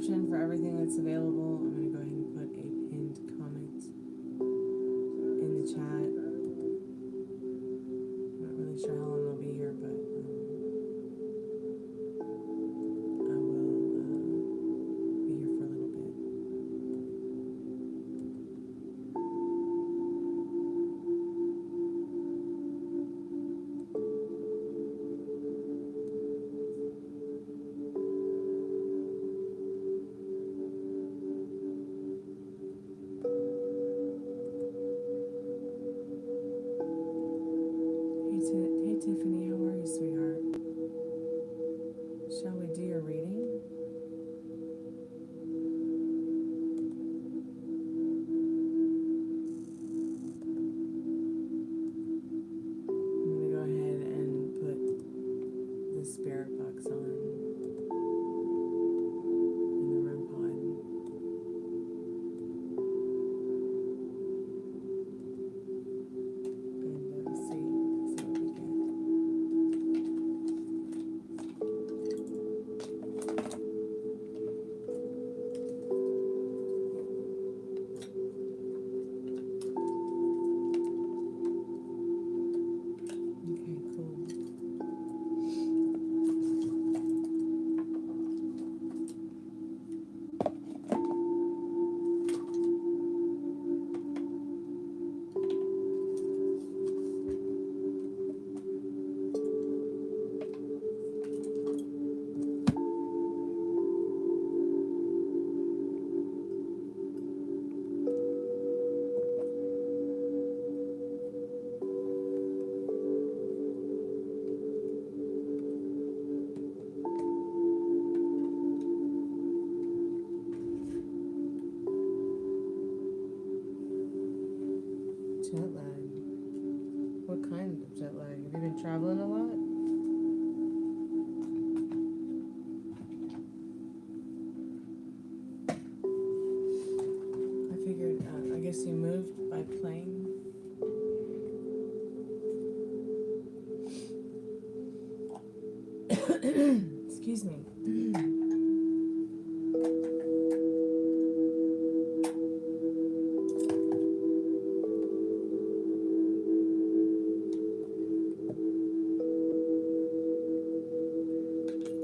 description for everything that's available. I'm going to go ahead and put a pinned comment in the chat. I'm not really sure how long I'll be here, but I will be here for a little bit. Hey Tiffany, how are you, sweetheart? Shall we do your reading? I'm going to go ahead and put the spirit box on in the REM pod. And see what we get. Okay, cool. Jet lag. What kind of jet lag? Have you been traveling a lot? I figured, I guess you moved by plane. Excuse me.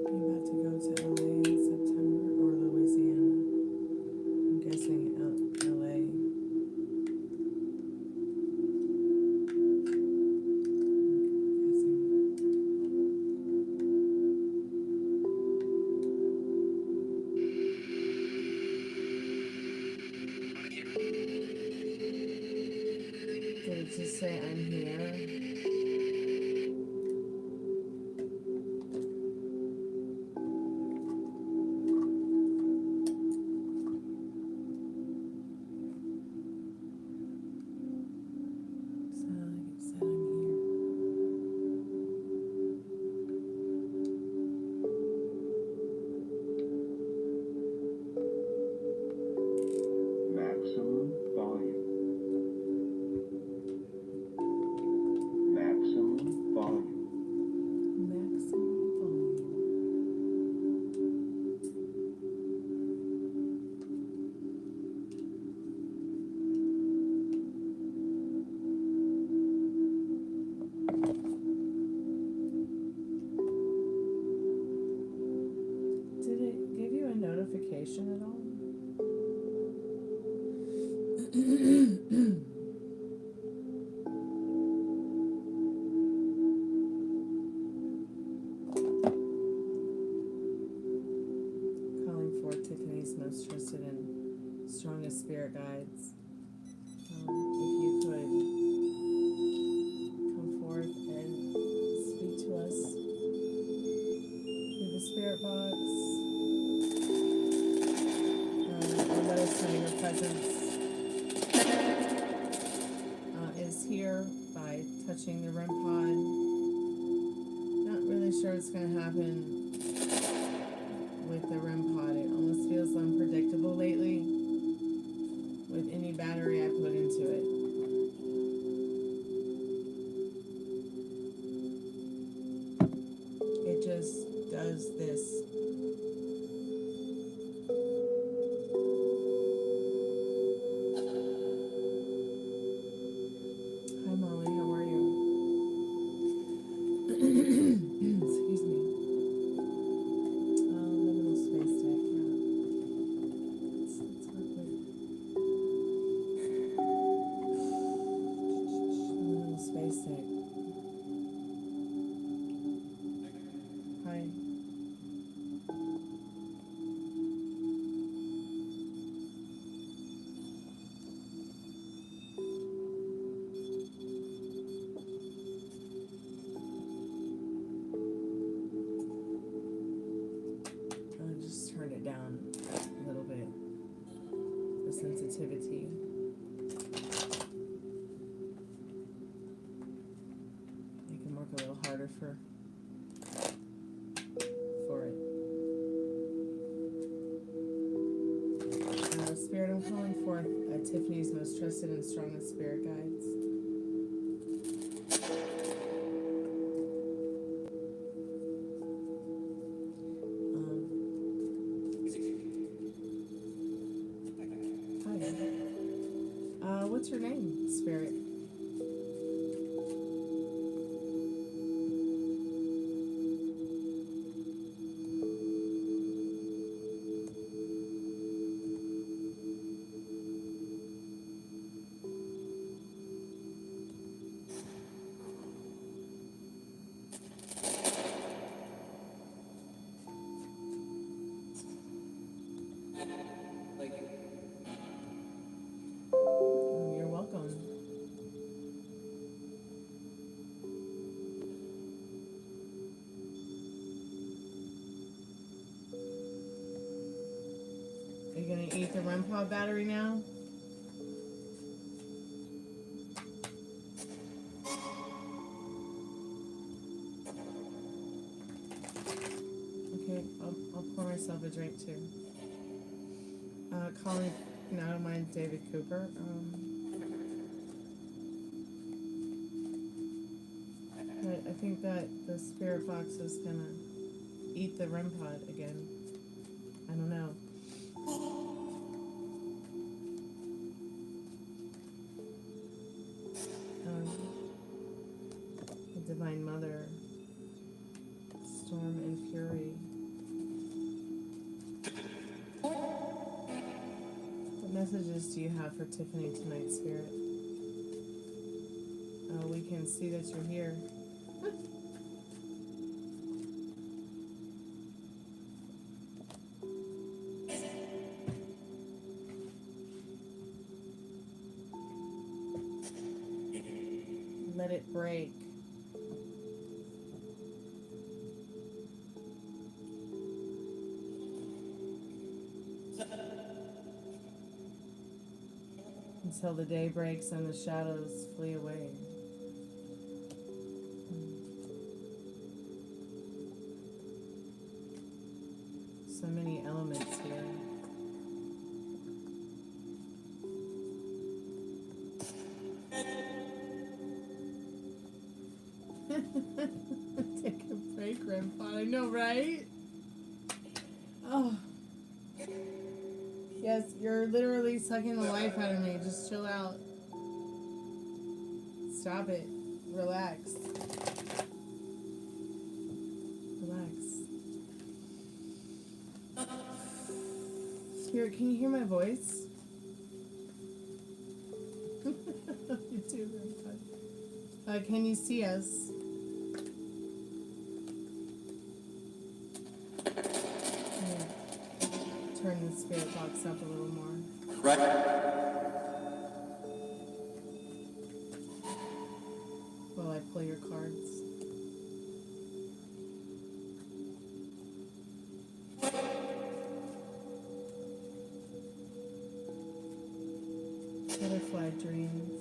I'm about to go to LA in September, or Louisiana. I'm guessing LA. Did it just say I'm here? So like it said I'm here. Maximum volume. Maximum volume. Maximum volume. Did it give you a notification at all? Calling for Tiffany's most trusted and strongest spirit guides. If you could come forth and speak to us through the spirit box, and let us know your presence is here by touching the REM pod. Not really sure what's going to happen with the REM pod. It almost feels unpredictable lately with any battery I put into it. It just does this. creativity. You can work a little harder for it. Spirit, I'm calling forth Tiffany's most trusted and strongest spirit guides. Hi. What's your name, Spirit? You're welcome. Are you gonna eat the REM pod battery now? Okay, I'll pour myself a drink too. Calling, no, I don't mind David Cooper. But I think that the spirit box is gonna eat the REM pod again. I don't know. The Divine Mother, Storm and Fury. What messages do you have for Tiffany tonight, Spirit? We can see that you're here. Let it break. Until the day breaks and the shadows flee away. So many elements here. Take a break, Grandpa. I know, right? Oh. Yes, you're literally sucking the life out of me. Just chill out. Stop it. Relax. Relax. Spirit, can you hear my voice? You do, Grandpa. Can you see us? Turn the spirit box up a little more. Right. While I pull your cards. Butterfly dreams.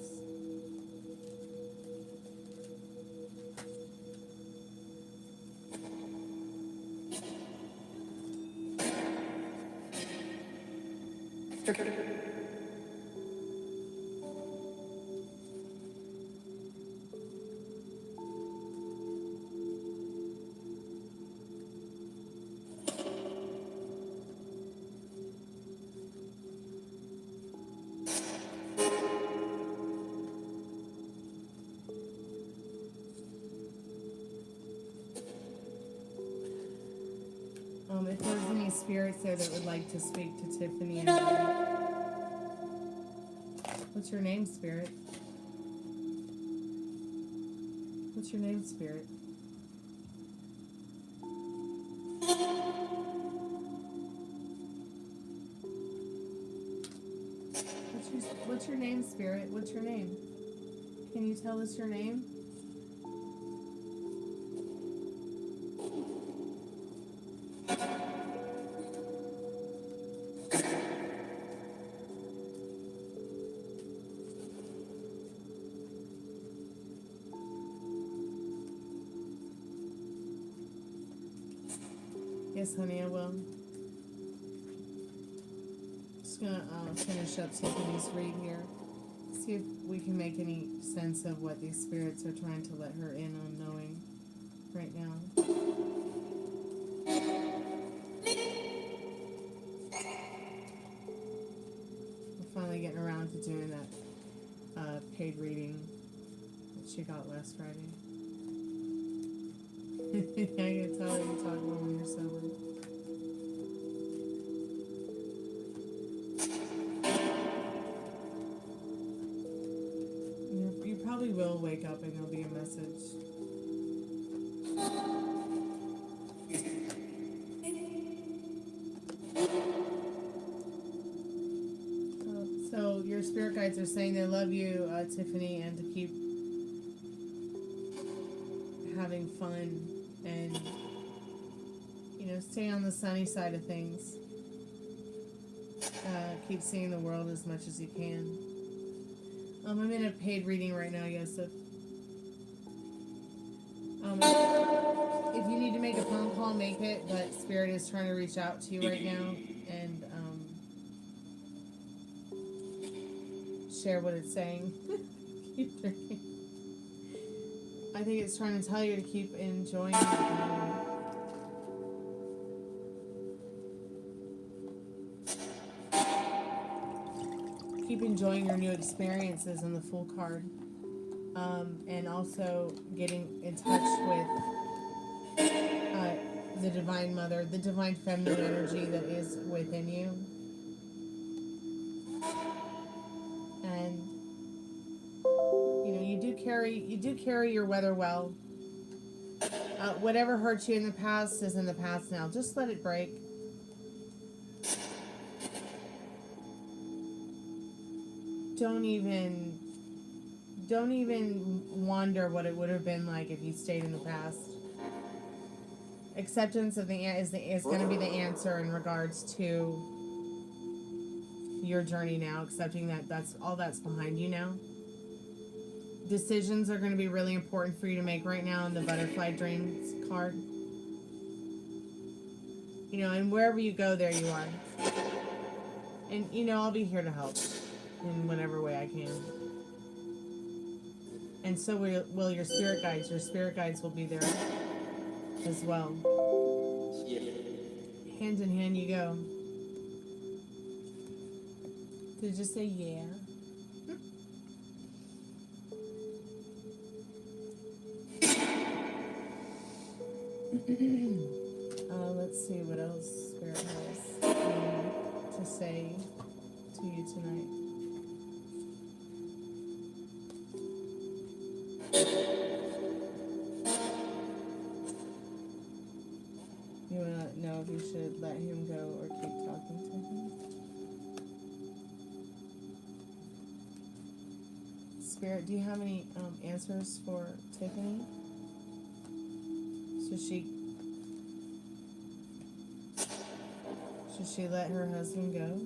If there's any spirits there that would like to speak to Tiffany and what's your name, Spirit? What's your name, Spirit? What's your name, Spirit? What's your name? Can you tell us your name? Yes, honey, I will. Just gonna finish up Tiffany's read here. See if we can make any sense of what these spirits are trying to let her in on knowing right now. We're finally getting around to doing that paid reading that she got last Friday. I can tell you talk more when you're sober. You probably will wake up and there'll be a message. So your spirit guides are saying they love you, Tiffany, and to keep having fun and, you know, stay on the sunny side of things. Keep seeing the world as much as you can. I'm in a paid reading right now, Yosef. If you need to make a phone call, make it, but Spirit is trying to reach out to you right now and share what it's saying. Keep drinking. I think it's trying to tell you to keep enjoying keep enjoying your new experiences in the Fool card. And also getting in touch with the Divine Mother, the Divine Feminine energy that is within you. And you know, you do carry your weather well. Whatever hurt you in the past is in the past now. Just let it break. Don't even wonder what it would have been like if you stayed in the past. Acceptance of is going to be the answer in regards to your journey now. Accepting that that's behind you now. Decisions are going to be really important for you to make right now in the Butterfly Dreams card. You know, and wherever you go, there you are. And you know, I'll be here to help in whatever way I can. And so will your spirit guides. Your spirit guides will be there as well. Hand in hand you go. Did you say yeah? Let's see what else Spirit has to say to you tonight. You want to know if you should let him go or keep talking to him? Spirit, do you have any answers for Tiffany? Should she let her husband go?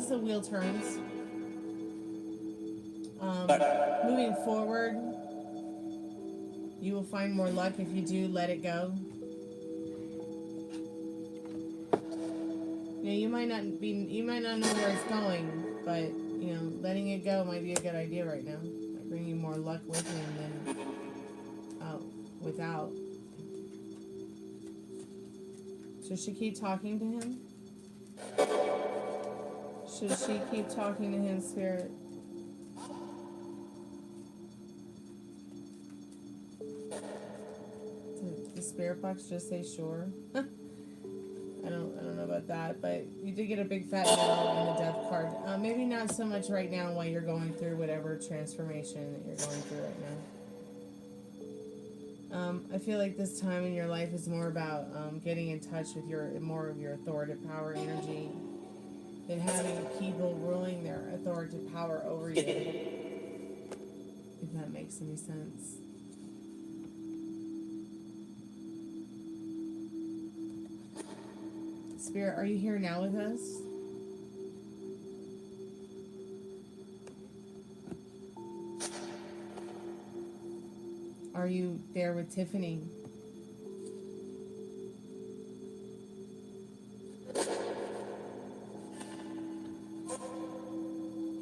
The wheel turns. Moving forward, you will find more luck if you do let it go. You know, you might not know where it's going, but you know, letting it go might be a good idea right now. Might bring you more luck with him than without. Should she keep talking to him? Should she keep talking to him, Spirit? Did the Spirit box just say sure? I don't know about that, but you did get a big fat no in the Death card. Maybe not so much right now while you're going through whatever transformation that you're going through right now. I feel like this time in your life is more about getting in touch with more of your authoritative power energy than having people ruling their authoritative power over you. If that makes any sense. Spirit, are you here now with us? Are you there with Tiffany?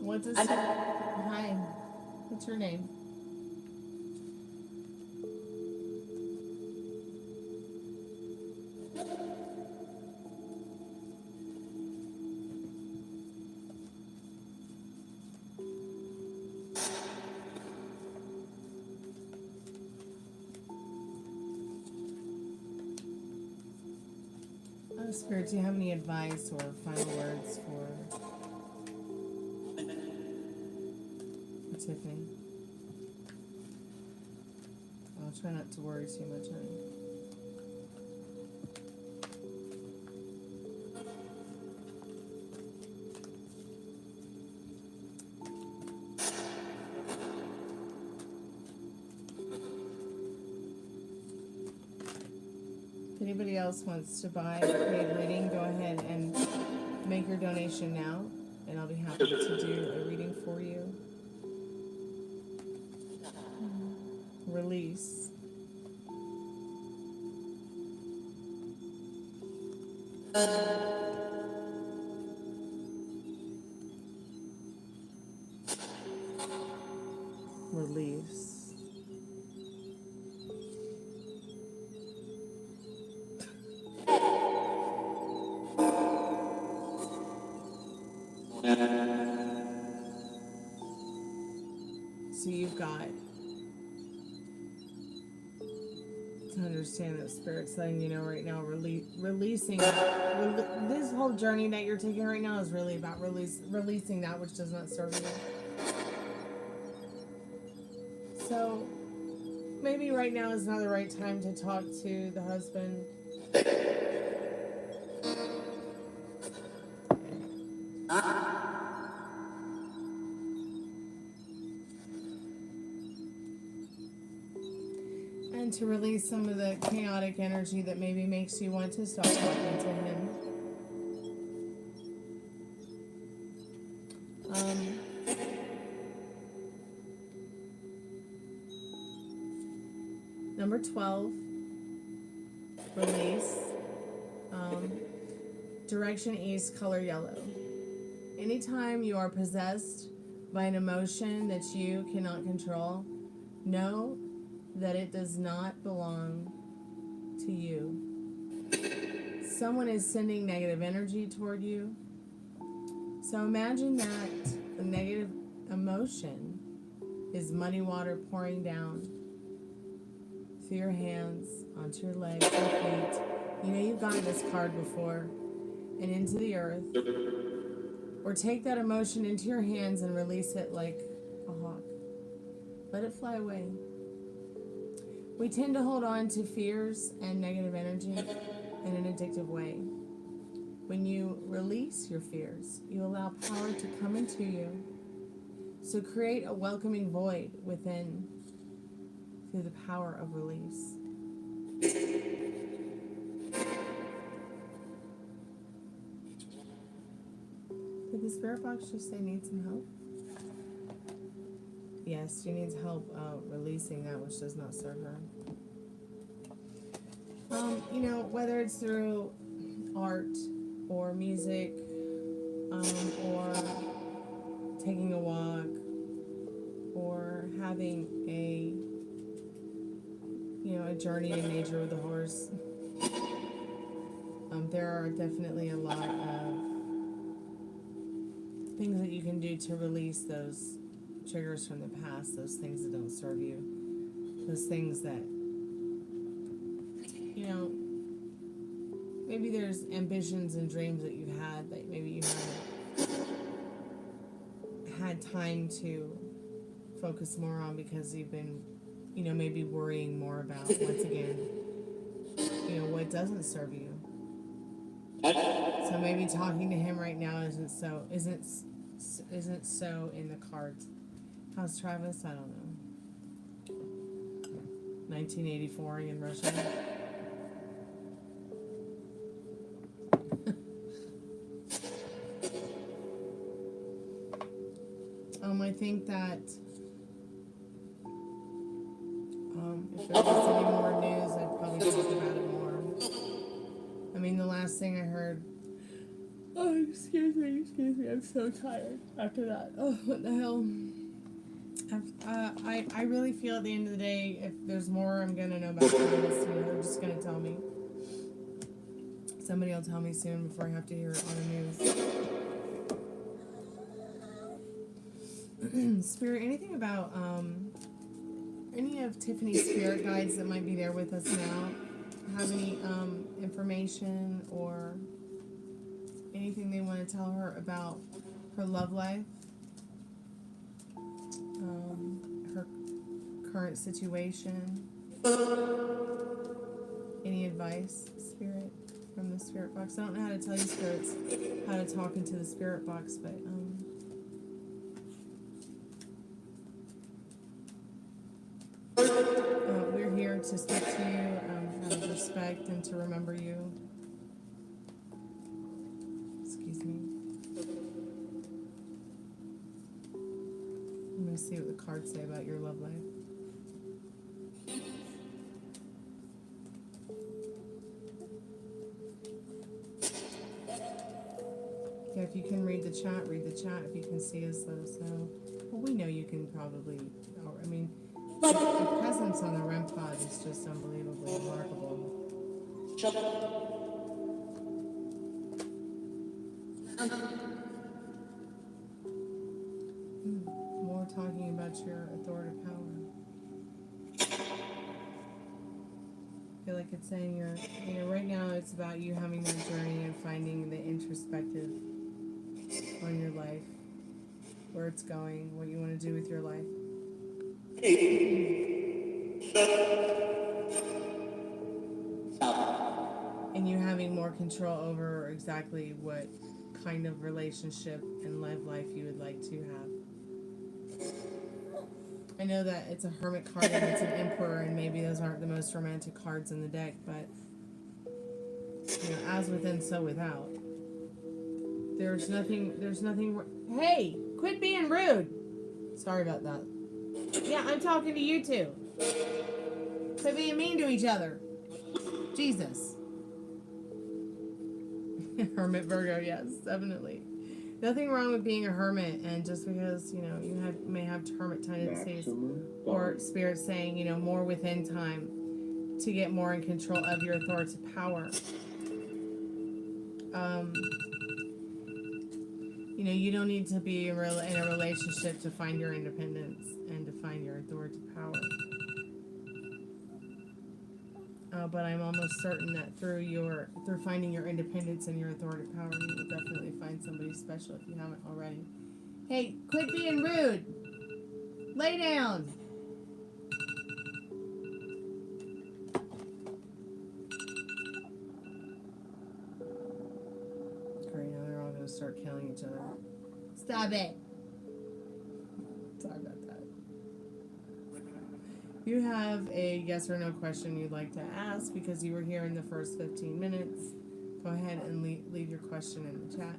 What does... Hi. What's your name? Oh, Spirit, do you have any advice or final words for Tiffany? I'll try not to worry too much, honey. If anybody else wants to buy a paid reading, go ahead and make your donation now, and I'll be happy to do a reading for you. Release. Release. So you've got to understand that Spirit's letting you know right now, releasing this whole journey that you're taking right now is really about releasing that which does not serve you. So maybe right now is not the right time to talk to the husband. And to release some of the chaotic energy that maybe makes you want to stop talking to him. Number 12, release. Direction east, color yellow. Anytime you are possessed by an emotion that you cannot control, know that it does not belong to you. Someone is sending negative energy toward you. So imagine that the negative emotion is muddy water pouring down through your hands, onto your legs, your feet. You know you've gotten this card before. And into the earth. Or take that emotion into your hands and release it like a hawk. Let it fly away. We tend to hold on to fears and negative energy in an addictive way. When you release your fears, you allow power to come into you. So create a welcoming void within through the power of release. Did the spirit box just say need some help? Yes, she needs help releasing that which does not serve her. You know, whether it's through art or music, or taking a walk, or having a journey in nature with a horse. There are definitely a lot of things that you can do to release those triggers from the past, those things that don't serve you, those things that, maybe there's ambitions and dreams that you've had that maybe you haven't had time to focus more on because you've been you know, maybe worrying more about, once again, you know, what doesn't serve you. So maybe talking to him right now isn't so in the cards. How's Travis? I don't know. 1984 in Russia. I think that if there was any more news, I'd probably talk about it more. I mean, the last thing I heard. Oh, excuse me, I'm so tired after that. Oh, what the hell? I really feel at the end of the day, if there's more I'm gonna know about this, you know, they're just gonna tell me. Somebody will tell me soon before I have to hear it on the news. Spirit, anything about any of Tiffany's spirit guides that might be there with us now? Have any information or anything they want to tell her about her love life? Her current situation? Any advice, Spirit, from the Spirit box? I don't know how to tell you, Spirits, how to talk into the Spirit box, but we're here to speak to you, out of respect and to remember you. Excuse me. I'm going to see what the cards say about your love life. Yeah, if you can read the chat, read the chat. If you can see us, let us know. Well, we know you can probably, I mean, the presence on the REM pod is just unbelievably remarkable. More talking about your authoritative power. I feel like it's saying you know, right now it's about you having that journey and finding the introspective on your life, where it's going, what you want to do with your life. And you having more control over exactly what kind of relationship and love life you would like to have. I know that it's a hermit card and it's an emperor, and maybe those aren't the most romantic cards in the deck, but you know, as within, so without. There's nothing. Hey, quit being rude. Sorry about that. Yeah, I'm talking to you two. Quit being mean to each other. Jesus. Hermit Virgo, yes, definitely. Nothing wrong with being a hermit, and just because, you know, you may have hermit tendencies, or Spirit saying, you know, more within time to get more in control of your authoritative power. You know, you don't need to be in a relationship to find your independence and to find your authoritative power. But I'm almost certain that through finding your independence and your authoritative power, you will definitely find somebody special if you haven't already. Hey, quit being rude. Lay down. Great, now they're all going to start killing each other. Stop it. Sorry about that. You have a yes or no question you'd like to ask because you were here in the first 15 minutes. Go ahead and leave your question in the chat.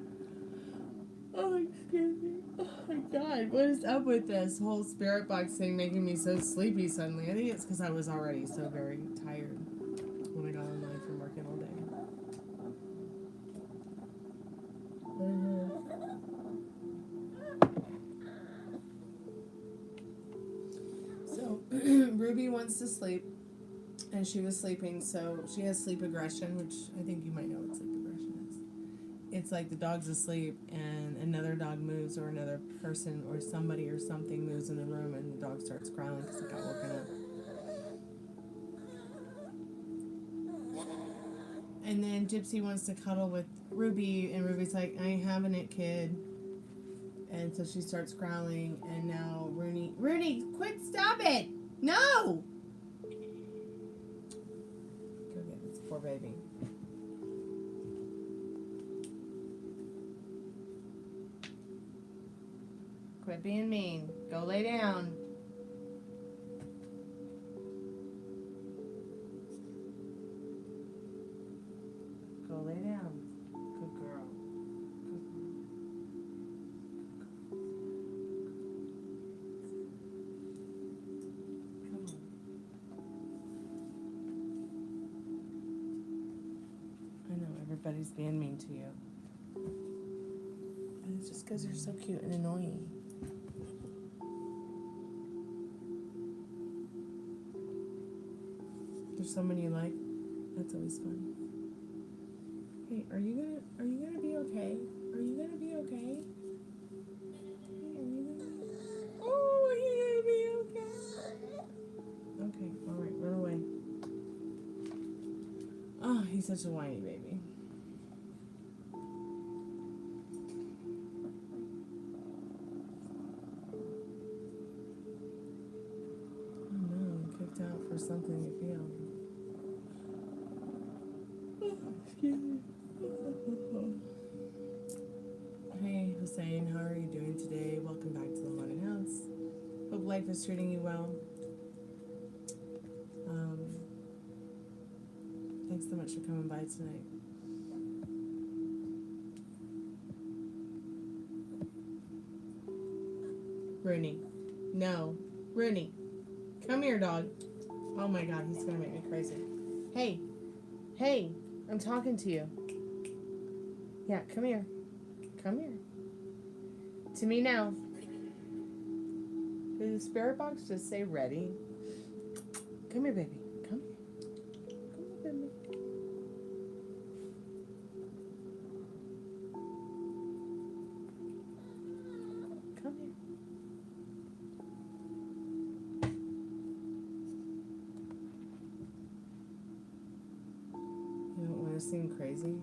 Oh, excuse me. Oh my God, what is up with this whole spirit box thing making me so sleepy suddenly? I think it's because I was already so very tired when I got online from working all day. So, Ruby wants to sleep, and she was sleeping, so she has sleep aggression, which I think you might know what sleep aggression is. It's like the dog's asleep, and another dog moves, or another person, or somebody, or something moves in the room, and the dog starts growling because it got woken up. And then Gypsy wants to cuddle with Ruby, and Ruby's like, I ain't having it, kid. And so she starts growling, and now Rooney, quit, stop it! No! Go get this poor baby. Quit being mean. Go lay down. Go lay down. Good girl. Good girl. Come on. I know everybody's being mean to you. And it's just because you're so cute and annoying. There's someone you like. That's always fun. Hey, are you gonna be okay? Are you gonna be okay? Hey, are you gonna be okay? Okay, alright, run away. Oh, he's such a whiny baby. Oh no, kicked out for something you feel. Excuse me. Hey, Hussein, how are you doing today? Welcome back to the haunted house. Hope life is treating you well. Thanks so much for coming by tonight. Rooney. No. Rooney. Come here, dog. Oh my god, he's gonna make me crazy. Hey. Hey. I'm talking to you. Yeah, come here. Come here. To me now. Did the spirit box just say ready? Come here, baby. Come here. Come here, baby. Come here. You don't want to seem crazy?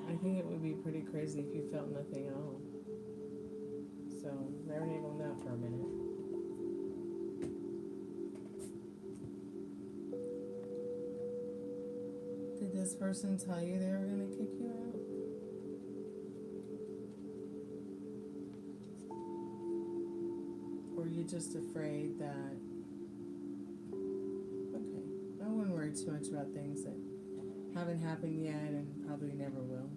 I think it would be pretty crazy if you felt nothing at all. So, marinate on that for a minute. Did this person tell you they were going to kick you out? Or are you just afraid that... Okay, I wouldn't worry too much about things that haven't happened yet and probably never will.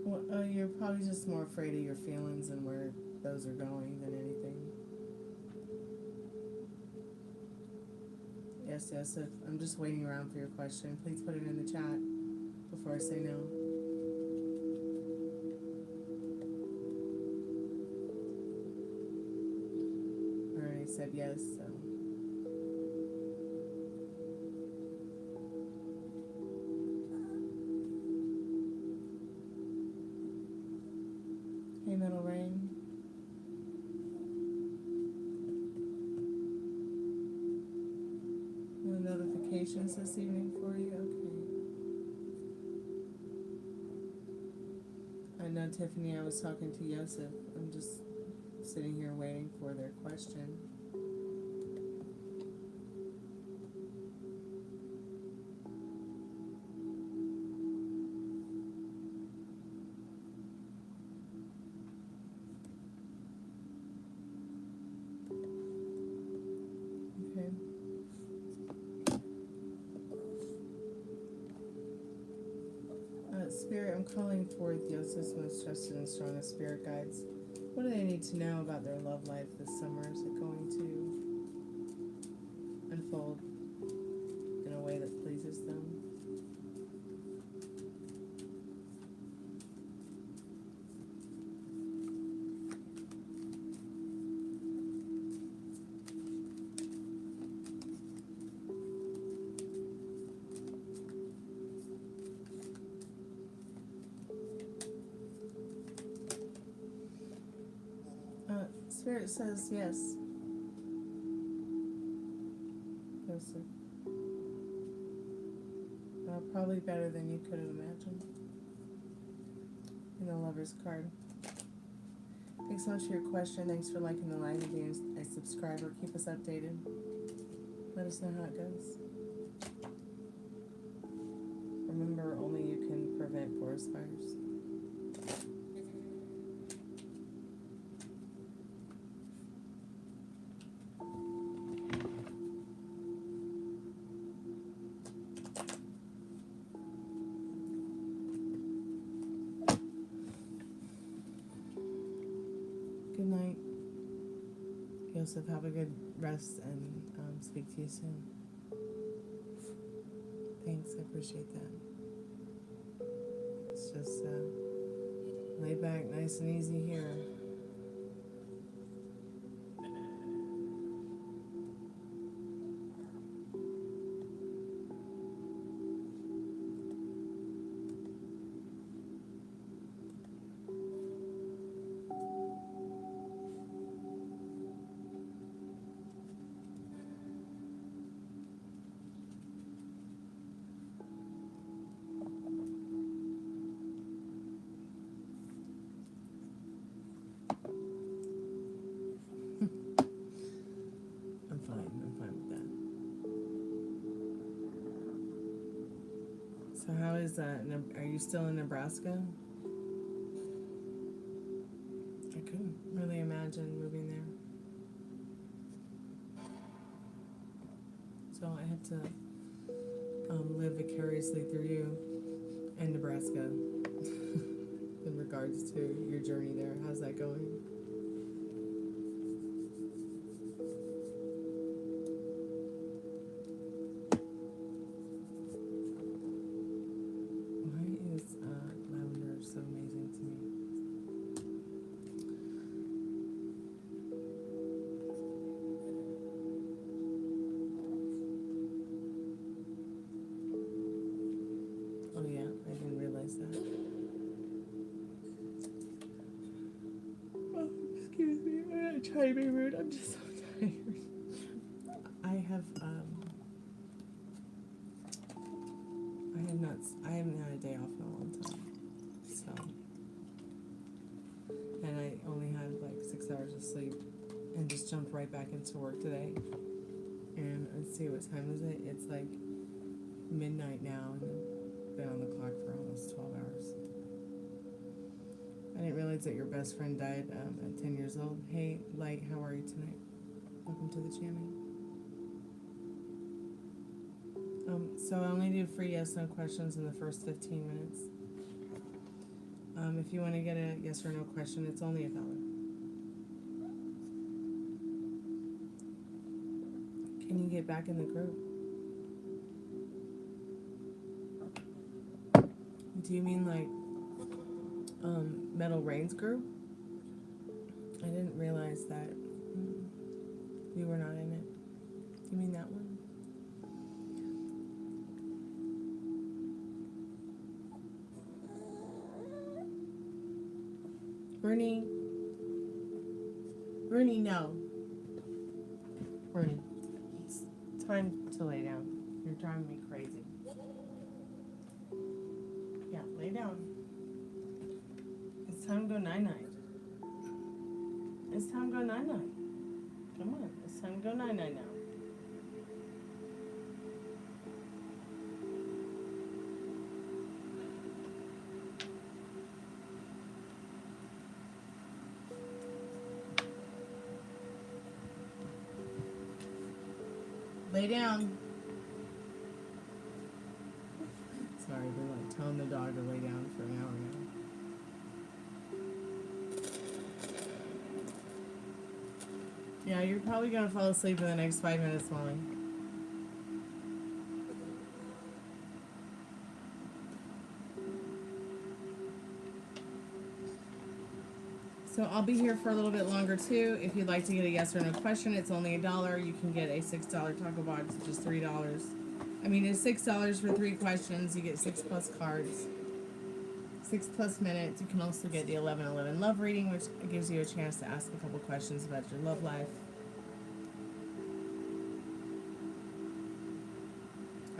Well, you're probably just more afraid of your feelings and where those are going than anything. Yes, if I'm just waiting around for your question. Please put it in the chat before I say no. Said yes, so. Hey, Metal Rain. No notifications this evening for you? Okay. I know, Tiffany, I was talking to Yosef. I'm just sitting here waiting for their question. Spirit, I'm calling forth Yosef's most trusted and strongest spirit guides. What do they need to know about their love life this summer? Is it going to unfold in a way that pleases them? Spirit says yes. Yes, sir. probably better than you could have imagined. In the Lover's card. Thanks so much for your question. Thanks for liking the live and being a subscriber. Keep us updated. Let us know how it goes. Remember, only you can prevent forest fires. Good night. Joseph, have a good rest and speak to you soon. Thanks, I appreciate that. It's just lay back nice and easy here. I'm fine with that. So how is are you still in Nebraska? I couldn't really imagine moving there. So I had to live vicariously through you and Nebraska in regards to your journey there. How's that going? Why is lavender so amazing to me? Oh yeah, I didn't realize that. Oh, excuse me, I'm not trying to be rude, I'm just so tired. I haven't had a day off in a long time. So, and I only had like 6 hours of sleep and just jumped right back into work today. And let's see, what time is it? It's like midnight now, and I've been on the clock for almost 12 hours. I didn't realize that your best friend died at 10 years old. Hey, Light, how are you tonight? Welcome to the channel. So I only do free yes/no questions in the first 15 minutes. If you want to get a yes or no question, it's only $1. Can you get back in the group? Do you mean like Metal Rain's group? I didn't realize that you were not in it. You mean that one? Bernie, no. Bernie, it's time to lay down. You're driving me crazy. Yeah, lay down. It's time to go night-night. It's time to go night-night. Come on, it's time to go night-night now. Lay down. Sorry, I've been like telling the dog to lay down for an hour now. Yeah, you're probably gonna fall asleep in the next 5 minutes, Molly. So I'll be here for a little bit longer too. If you'd like to get a yes or no question, it's only $1. You can get a $6 taco box, which is $3. I mean, it's $6 for 3 questions. You get 6+ cards, 6+ minutes. You can also get the 11/11 love reading, which gives you a chance to ask a couple questions about your love life.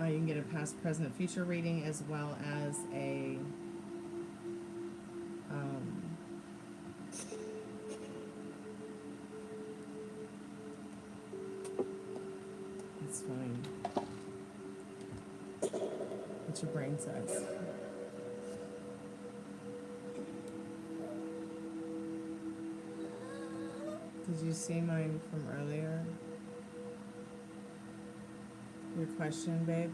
You can get a past, present, future reading as well as a it's fine. What your brain says. Did you see mine from earlier? Your question, babe?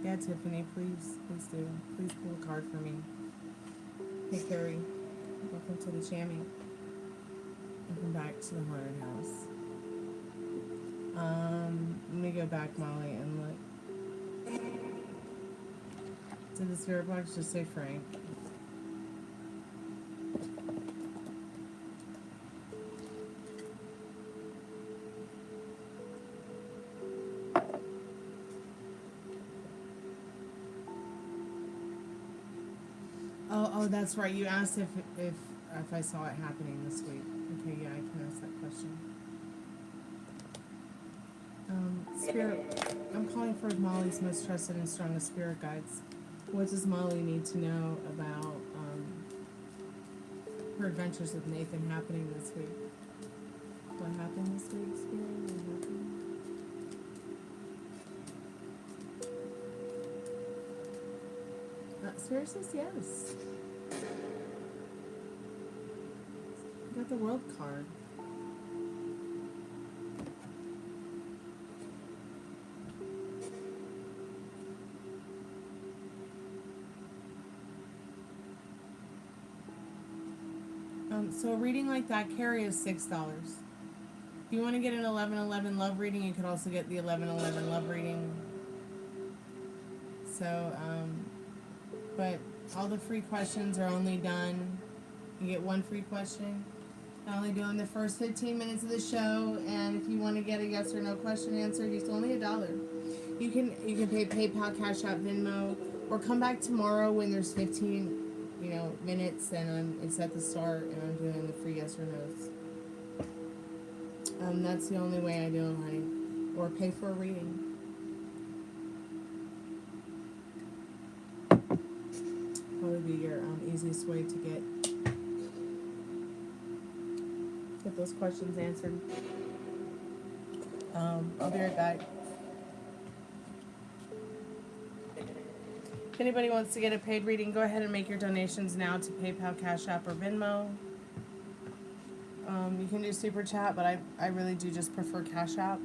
Yeah, Tiffany, please do. Please pull a card for me. Hey, Carrie. Welcome to the Chammy. Welcome back to the haunted house. Let me go back, Molly, and look. Did the spirit box just say Frank? Oh, that's right. You asked if I saw it happening this week. Okay, yeah, I can ask that question. Spirit, I'm calling for Molly's most trusted and strongest spirit guides. What does Molly need to know about her adventures with Nathan happening this week? What happened this week, Spirit? What happened? Spirit says yes. You got the world card. So a reading like that, Carrie, is $6. If you want to get an 11/11 love reading, you could also get the 11/11 love reading. So, but all the free questions are only done. You get one free question. I only do in the first 15 minutes of the show, and if you want to get a yes or no question answered, it's only $1. You can pay PayPal, Cash App, Venmo, or come back tomorrow when there's 15 minutes and it's at the start and I'm doing the free yes or no's. That's the only way I do it, honey. Or pay for a reading. Probably be your easiest way to get those questions answered. I'll be right back. If anybody wants to get a paid reading, go ahead and make your donations now to PayPal, Cash App, or Venmo. You can do Super Chat, but I really do just prefer Cash App.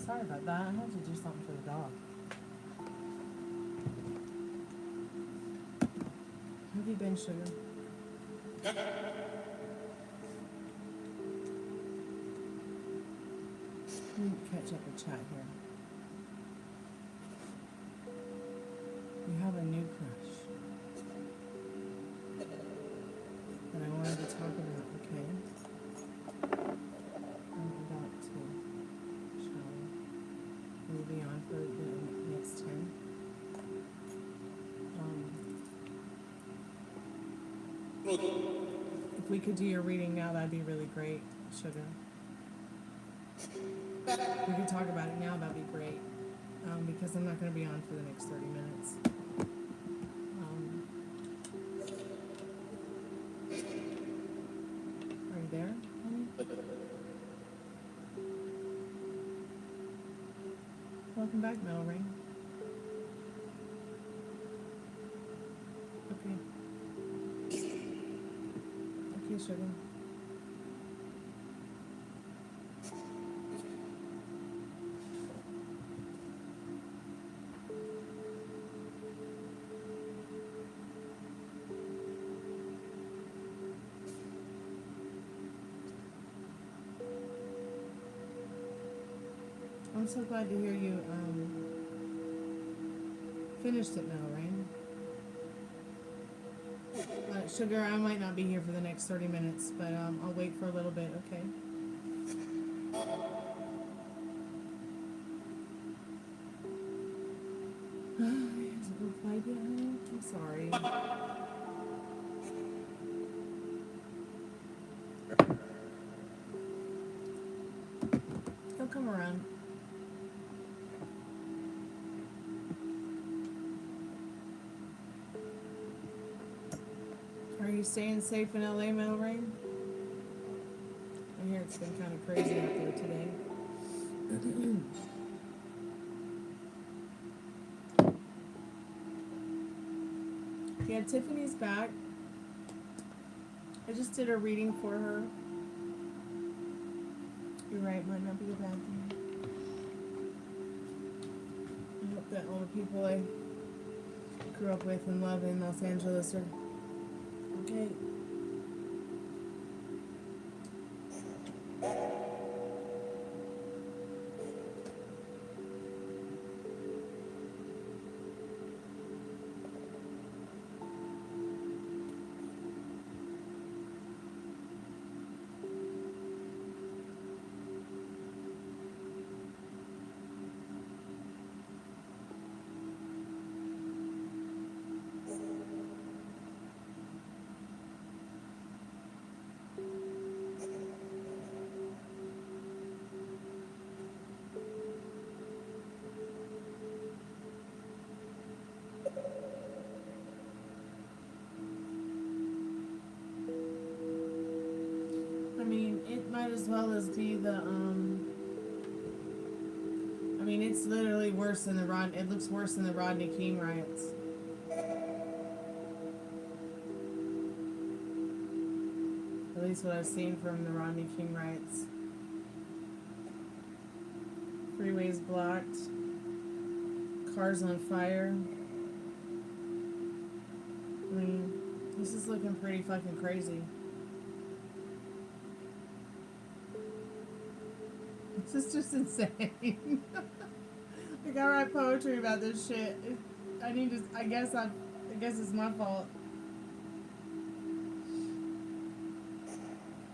Sorry about that. I had to do something for the dog. How have you been, sugar? Let me catch up with chat here. You have a new crush that I wanted to talk about, okay? I'm about to, shall we? We'll be on for the next 10. If we could do your reading now, that'd be really great, sugar. If we could talk about it now, that'd be great. Because I'm not going to be on for the next 30 minutes. Are you there, honey? Welcome back, Metal Ring. Okay. Okay, sugar. I'm so glad to hear you finished it, Metal Rain. Sugar, I might not be here for the next 30 minutes, but I'll wait for a little bit, okay? Hasn't replied yet, honey? I'm sorry. He'll come around. Are you staying safe in LA, Metal Rain? I hear it's been kind of crazy out there today. Yeah, Tiffany's back. I just did a reading for her. You're right, might not be a bad thing. I hope that all the people I grew up with and love in Los Angeles are okay. It might as well as be the, I mean, it's literally worse than it looks worse than the Rodney King riots. At least what I've seen from the Rodney King riots. Freeways blocked. Cars on fire. I mean, this is looking pretty fucking crazy. This is just insane. I gotta write poetry about this shit. I guess it's my fault.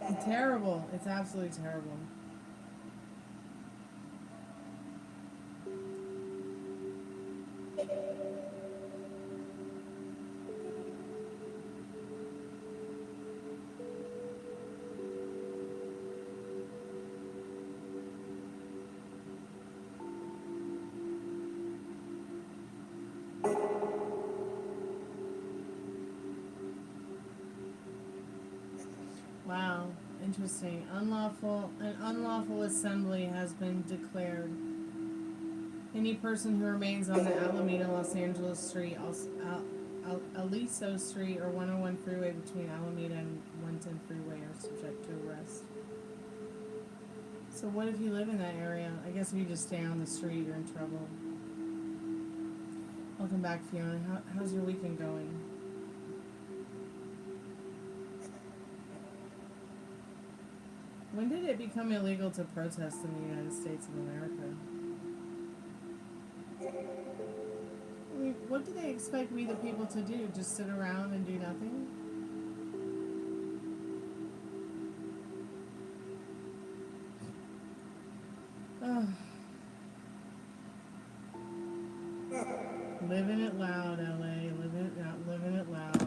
It's terrible. It's absolutely terrible. Wow, interesting. An unlawful assembly has been declared. Any person who remains on the Alameda Los Angeles Street, Aliso Street, or 101 freeway between Alameda and 110 freeway are subject to arrest. So what if you live in that area? I guess if you just stay on the street, you're in trouble. Welcome back, Fiona. How's your weekend going? When did it become illegal to protest in the United States of America? I mean, what do they expect we the people to do? Just sit around and do nothing? Living it loud, LA. Living it loud.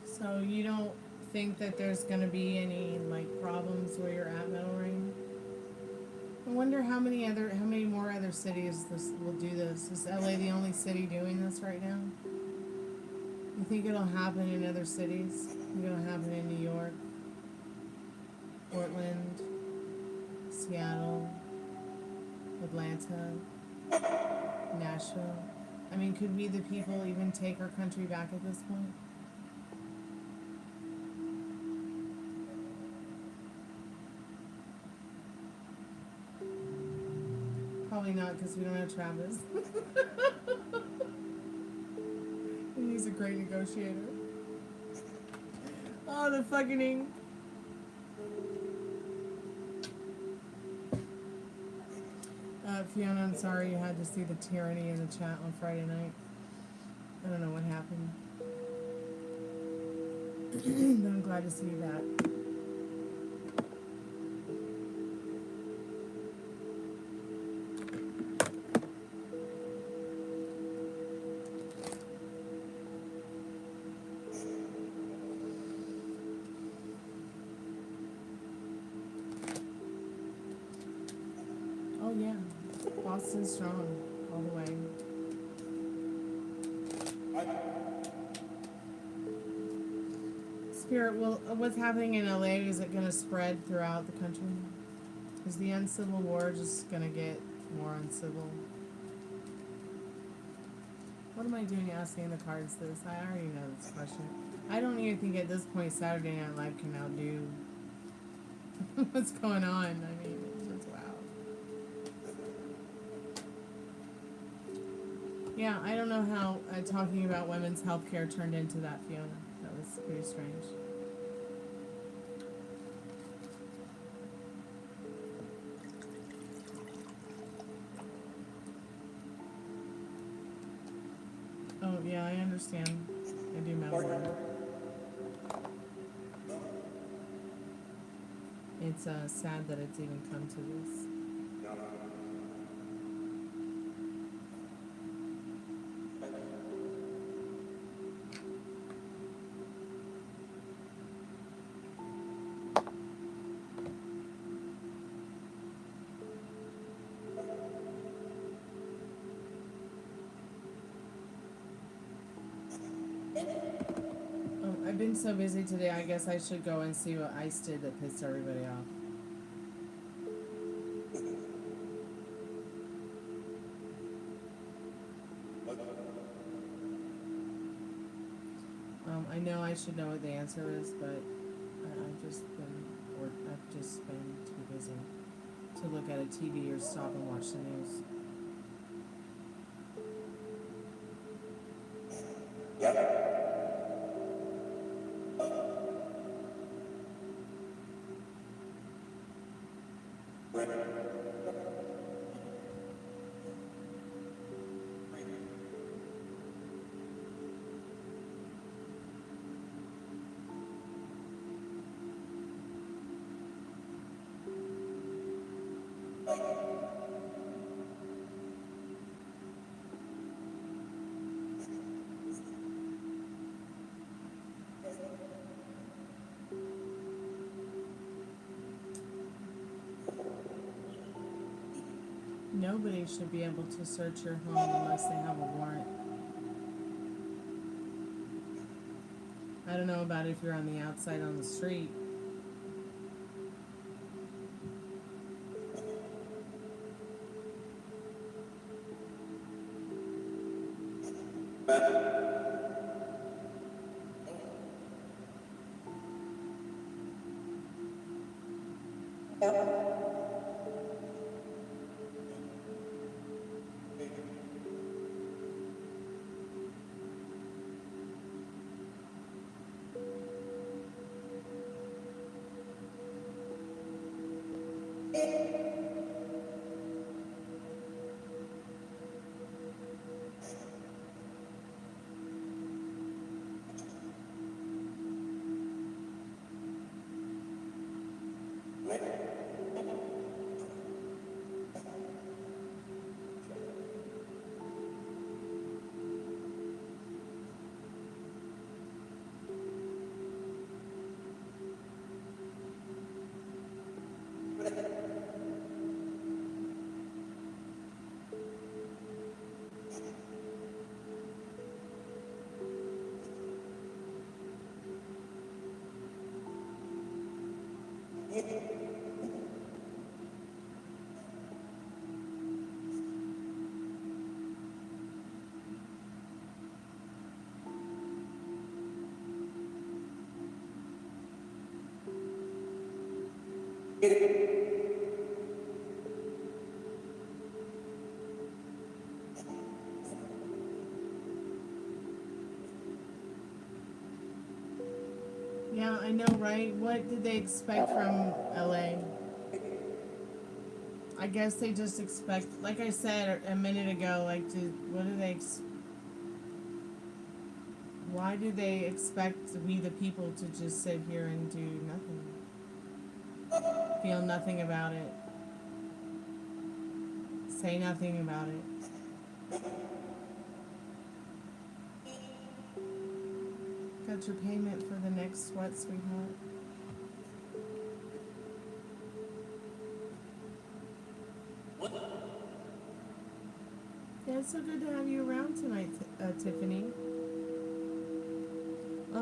So you don't think that there's going to be any like problems where you're at, Metal Ring? I wonder how many more other cities will do this. Is LA the only city doing this right now? You think it'll happen in other cities? You think it'll happen in New York, Portland, Seattle, Atlanta, Nashville? I mean, could we the people even take our country back at this point? Probably not, because we don't have Travis. And he's a great negotiator. Oh, the fucking ink. Fiona, I'm sorry you had to see the tyranny in the chat on Friday night. I don't know what happened. But I'm glad to see that. Oh yeah, Boston strong, all the way. Spirit, what's happening in LA, is it going to spread throughout the country? Is the uncivil war just going to get more uncivil? What am I doing asking the cards this? I already know this question. I don't even think at this point Saturday Night Live can outdo what's going on. I mean, it's just wow. Yeah, I don't know how talking about women's health care turned into that, Fiona. That was pretty strange. Oh, yeah, I understand. I do metal work. It's sad that it's even come to this. been so busy today, I guess I should go and see what Ice did that pissed everybody off. I know I should know what the answer is, but I've just been too busy to look at a TV or stop and watch the news. Nobody should be able to search your home unless they have a warrant. I don't know about if you're on the outside on the street. Yeah, I know, right? What did they expect from LA? I guess they just expect, like I said a minute ago, what do they, why do they expect we the people to just sit here and do nothing? Feel nothing about it. Say nothing about it. Got your payment for the next what, sweetheart? Yeah, it's so good to have you around tonight, Tiffany.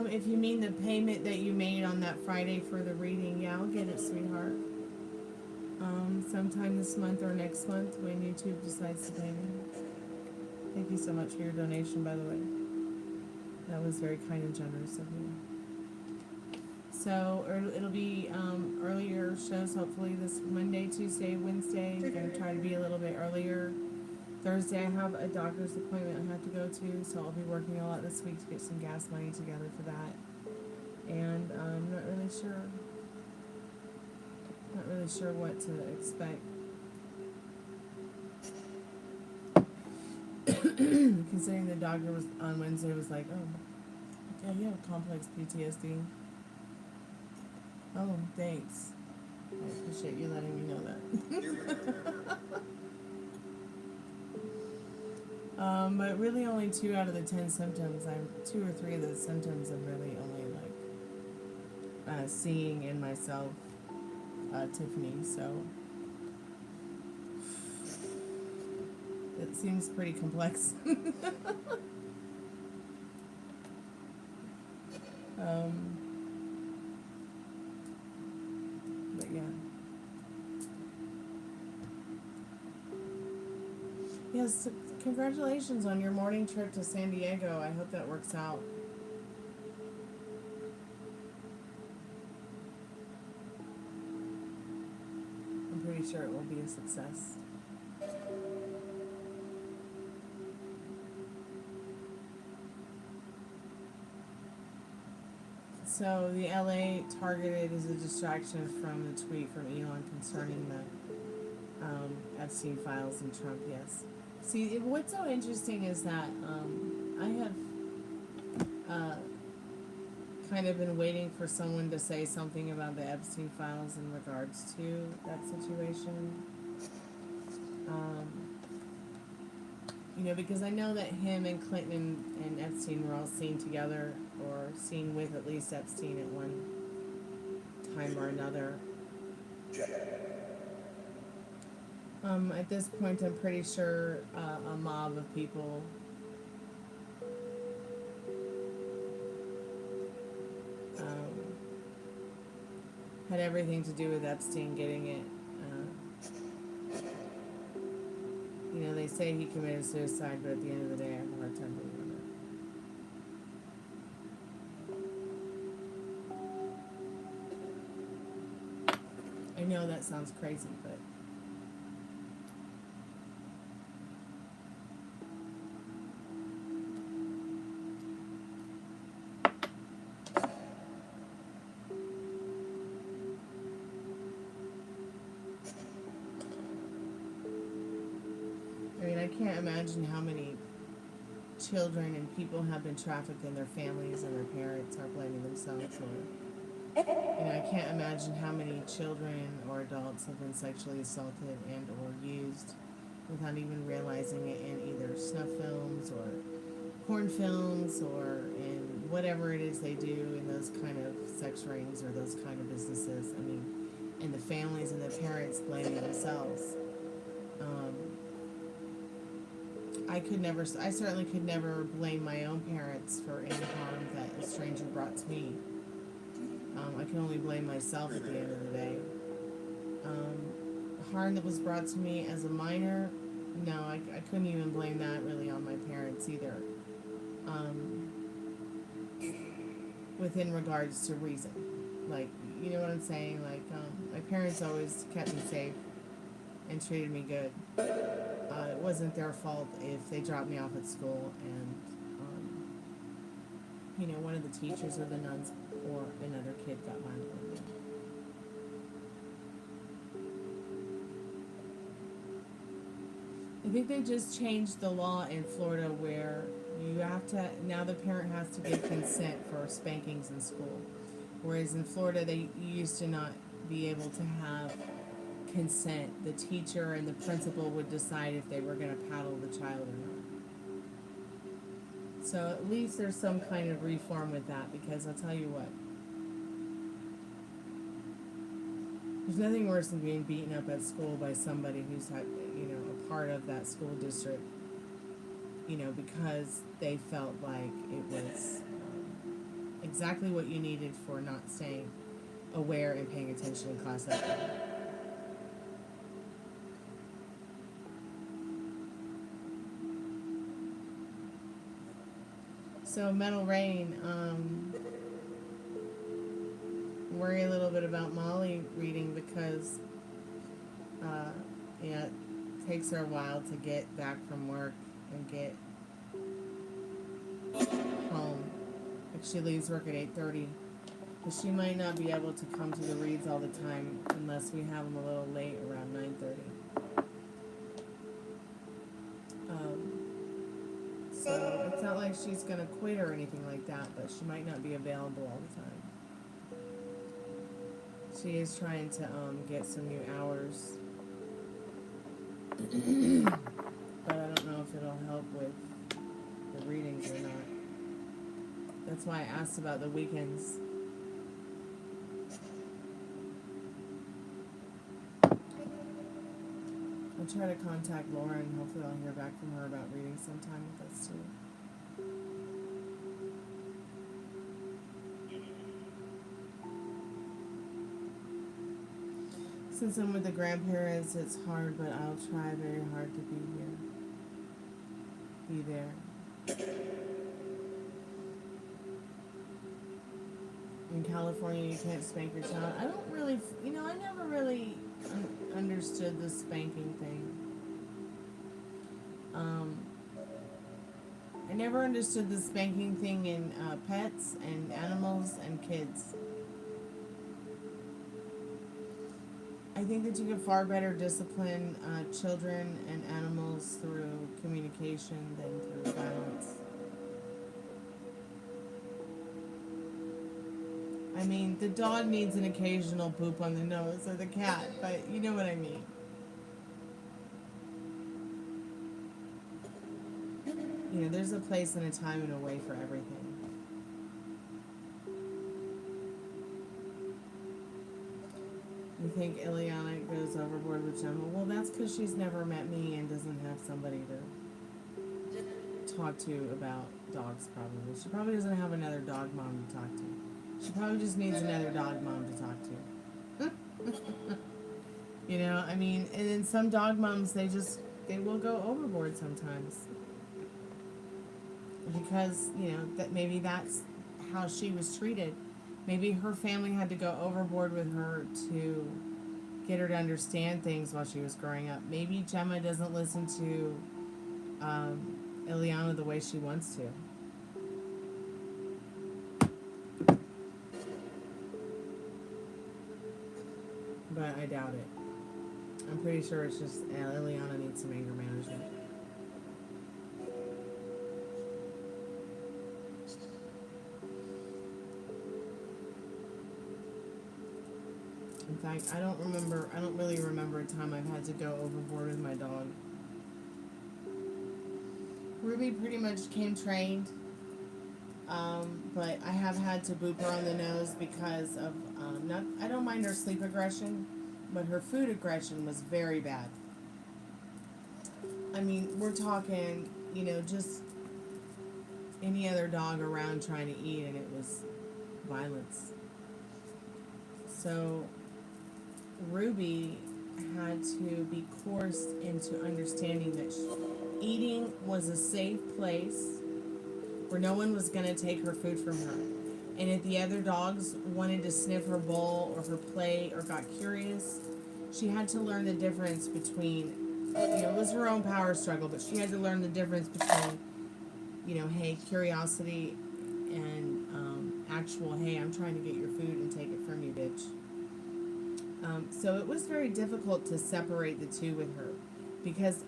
If you mean the payment that you made on that Friday for the reading, yeah, I'll get it, sweetheart. Sometime this month or next month when YouTube decides to pay me. Thank you so much for your donation, by the way. That was very kind and generous of you. So it'll be earlier shows, hopefully this Monday, Tuesday, Wednesday. I'm going to try to be a little bit earlier. Thursday I have a doctor's appointment I have to go to, so I'll be working a lot this week to get some gas money together for that. And I'm not really sure what to expect. Considering the doctor was on Wednesday was like, oh, yeah, you have complex PTSD. Oh, thanks. I appreciate you letting me know that. But really only 2 out of the 10 symptoms, 2 or 3 of the symptoms I'm really only seeing in myself, Tiffany, so it seems pretty complex. But yeah. Yes, congratulations on your morning trip to San Diego. I hope that works out. I'm pretty sure it will be a success. So the LA targeted is a distraction from the tweet from Elon concerning the Epstein files and Trump. Yes. See, what's so interesting is that I have kind of been waiting for someone to say something about the Epstein files in regards to that situation. You know, because I know that him and Clinton and Epstein were all seen together, or seen with at least Epstein at one time or another. At this point, I'm pretty sure a mob of people had everything to do with Epstein getting it. You know, they say he committed suicide, but at the end of the day, I have a hard time believing it. I know that sounds crazy, but I mean, I can't imagine how many children and people have been trafficked in their families and their parents are blaming themselves, or you know, I can't imagine how many children or adults have been sexually assaulted and or used without even realizing it in either snuff films or porn films or in whatever it is they do in those kind of sex rings or those kind of businesses. I mean, and the families and the parents blaming themselves. I certainly could never blame my own parents for any harm that a stranger brought to me. I can only blame myself at the end of the day. Harm that was brought to me as a minor, no, I couldn't even blame that really on my parents either. Within regards to reason. Like, you know what I'm saying? Like, my parents always kept me safe and treated me good. It wasn't their fault if they dropped me off at school and, you know, one of the teachers or the nuns or another kid got violent with me. I think they just changed the law in Florida where you have to, now the parent has to give consent for spankings in school. Whereas in Florida, they used to not be able to have consent. The teacher and the principal would decide if they were going to paddle the child or not. So at least there's some kind of reform with that, because I'll tell you what, there's nothing worse than being beaten up at school by somebody who's had, you know, a part of that school district, you know, because they felt like it was exactly what you needed for not staying aware and paying attention in class that day. So Metal Rain, worry a little bit about Molly reading because, yeah, it takes her a while to get back from work and get home. Like she leaves work at 8:30, but she might not be able to come to the reads all the time unless we have them a little late around 9:30. So it's not like she's gonna quit or anything like that, but she might not be available all the time. She is trying to get some new hours, but I don't know if it'll help with the readings or not. That's why I asked about the weekends. I'll try to contact Laura and hopefully I'll hear back from her about reading sometime with us too. Since I'm with the grandparents, it's hard, but I'll try very hard to be here. Be there. In California, you can't spank your child. I don't really, you know, I never really understood the spanking thing. I never understood the spanking thing in pets and animals and kids. I think that you can far better discipline children and animals through communication than through violence. I mean, the dog needs an occasional poop on the nose, or the cat, but you know what I mean. You know, there's a place and a time and a way for everything. You think Ileana goes overboard with Gemma? Well, that's because she's never met me and doesn't have somebody to talk to about dogs, probably. She probably doesn't have another dog mom to talk to. She probably just needs another dog mom to talk to. You know, I mean, and then some dog moms, they will go overboard sometimes. Because, you know, that maybe that's how she was treated. Maybe her family had to go overboard with her to get her to understand things while she was growing up. Maybe Gemma doesn't listen to Ileana the way she wants to. But I doubt it. I'm pretty sure it's just Ileana needs some anger management. In fact, I don't really remember a time I've had to go overboard with my dog. Ruby pretty much came trained, but I have had to boop her on the nose because of, I don't mind her sleep aggression, but her food aggression was very bad. I mean, we're talking, you know, just any other dog around trying to eat, and it was violence. So Ruby had to be coerced into understanding that eating was a safe place where no one was going to take her food from her. And if the other dogs wanted to sniff her bowl or her plate or got curious, she had to learn the difference between, you know, it was her own power struggle, but she had to learn the difference between, you know, hey, curiosity and actual, hey, I'm trying to get your food and take it from you, bitch. So it was very difficult to separate the two with her, because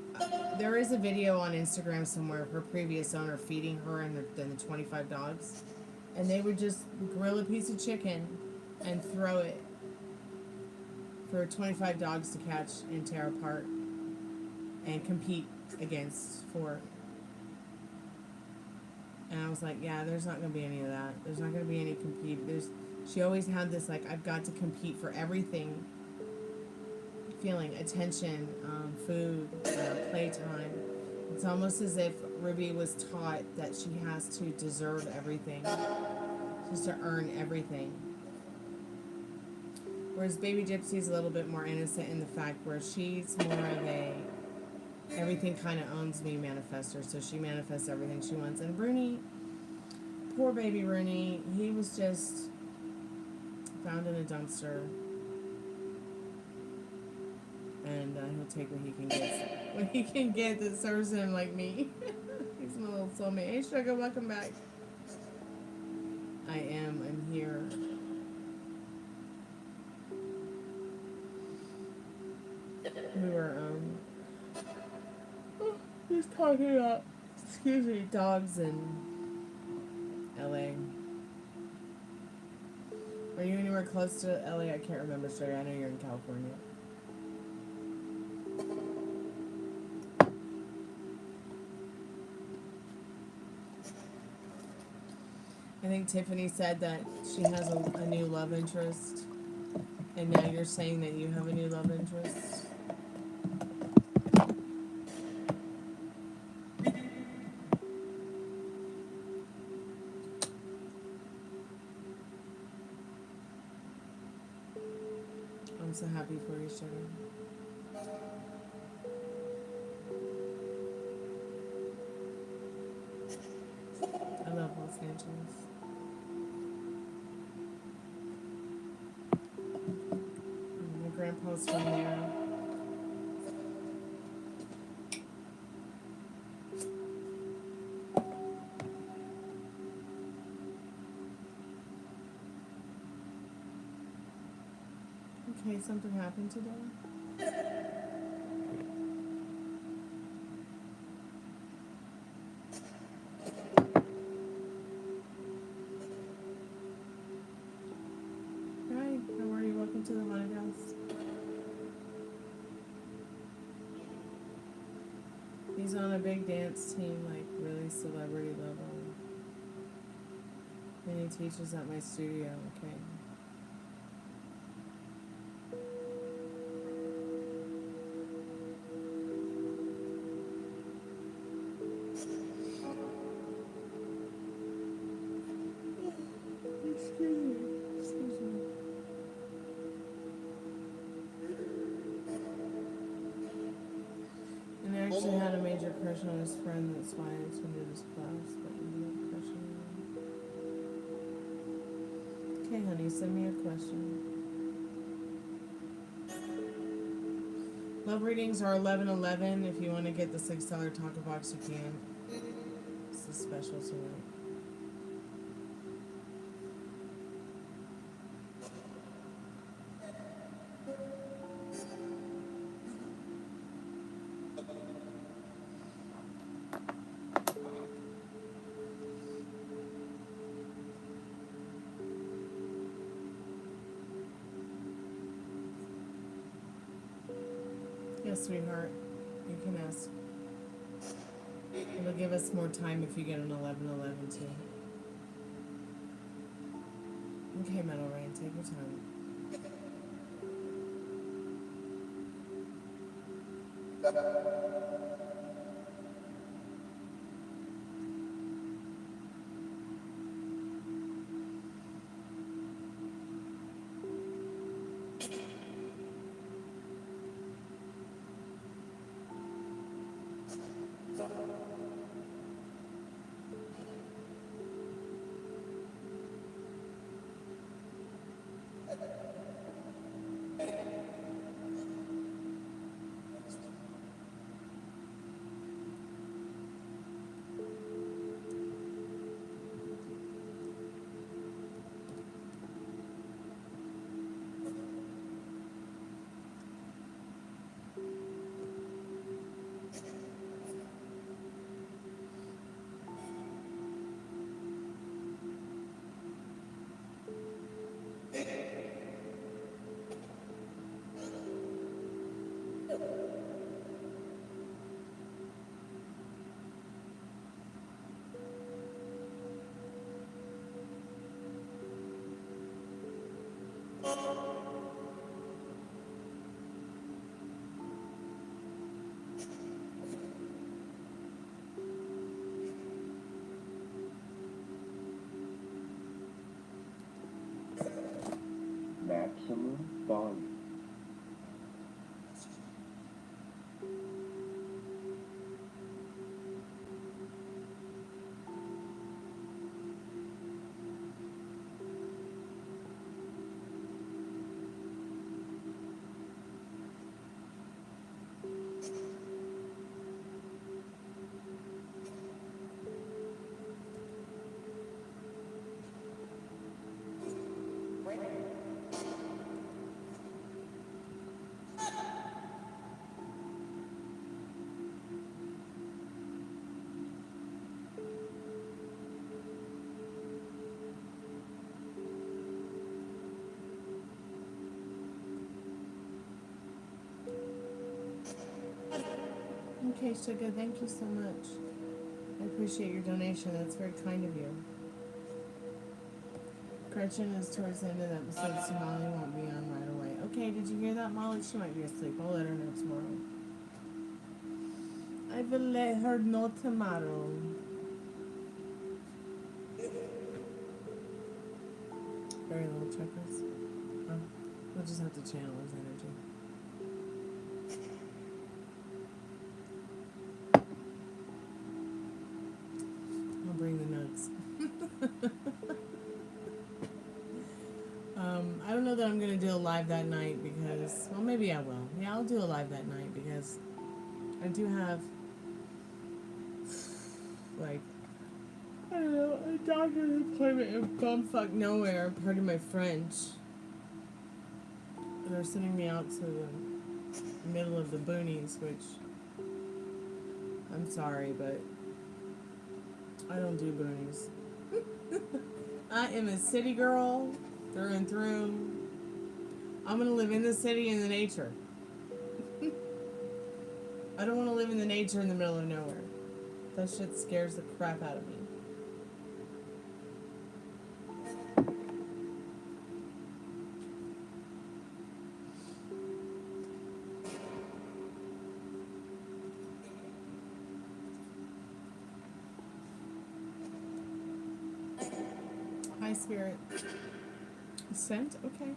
there is a video on Instagram somewhere of her previous owner feeding her and the 25 dogs, and they would just grill a piece of chicken and throw it for 25 dogs to catch and tear apart and compete against for. And I was like, yeah, there's not going to be any of that. There's not going to be any compete. She always had this, like, I've got to compete for everything feeling, attention, food, playtime. It's almost as if Ruby was taught that she has to deserve everything. She has to earn everything. Whereas Baby Gypsy's a little bit more innocent in the fact where she's more of a everything kind of owns me manifester. So she manifests everything she wants. And Rooney, poor baby Rooney, he was just found in a dumpster, and he'll take what he can get. What he can get that serves him, like me. He's my little soulmate. Hey, Sugar, welcome back. I'm here. We were just talking about, excuse me, dogs in LA. Are you anywhere close to LA? I can't remember, Sugar. I know you're in California. I think Tiffany said that she has a new love interest, and now you're saying that you have a new love interest. I'm so happy for you, sugar. I love Los Angeles. My grandpa's from there. Okay, something happened today? Hi, how are you? Welcome to the haunted house. He's on a big dance team, like really celebrity level. And he teaches at my studio, okay? Excuse me. And I actually had a major crush on his friend, that's why I attended his class, but ended up crushing on him. Okay, honey, send me a question. Love readings are 11:11. If you want to get the $6 taco box, you can. This is special tonight. Yes, sweetheart. You can ask. It'll give us more time if you get an 11:11 too. Okay, Metal Rain, take your time. Maximum volume. Okay, sugar, thank you so much. I appreciate your donation. That's very kind of you. Gretchen is towards the end of the episode, so Molly won't be on right away. Okay, did you hear that, Molly? She might be asleep. I'll let her know tomorrow. I will let her know tomorrow. Very little checkers. Oh. I'll just have to channel his energy. I'll bring the notes. I don't know that I'm going to do a live that night because, well, maybe I will. Yeah, I'll do a live that night because I do have, like, I don't know, a doctor's appointment in bumfuck nowhere, pardon my French. And they're sending me out to the middle of the boonies, which, I'm sorry, but I don't do boonies. I am a city girl through and through. I'm gonna live in the city in the nature. I don't want to live in the nature in the middle of nowhere. That shit scares the crap out of me. Hi, Spirit. Scent? Okay.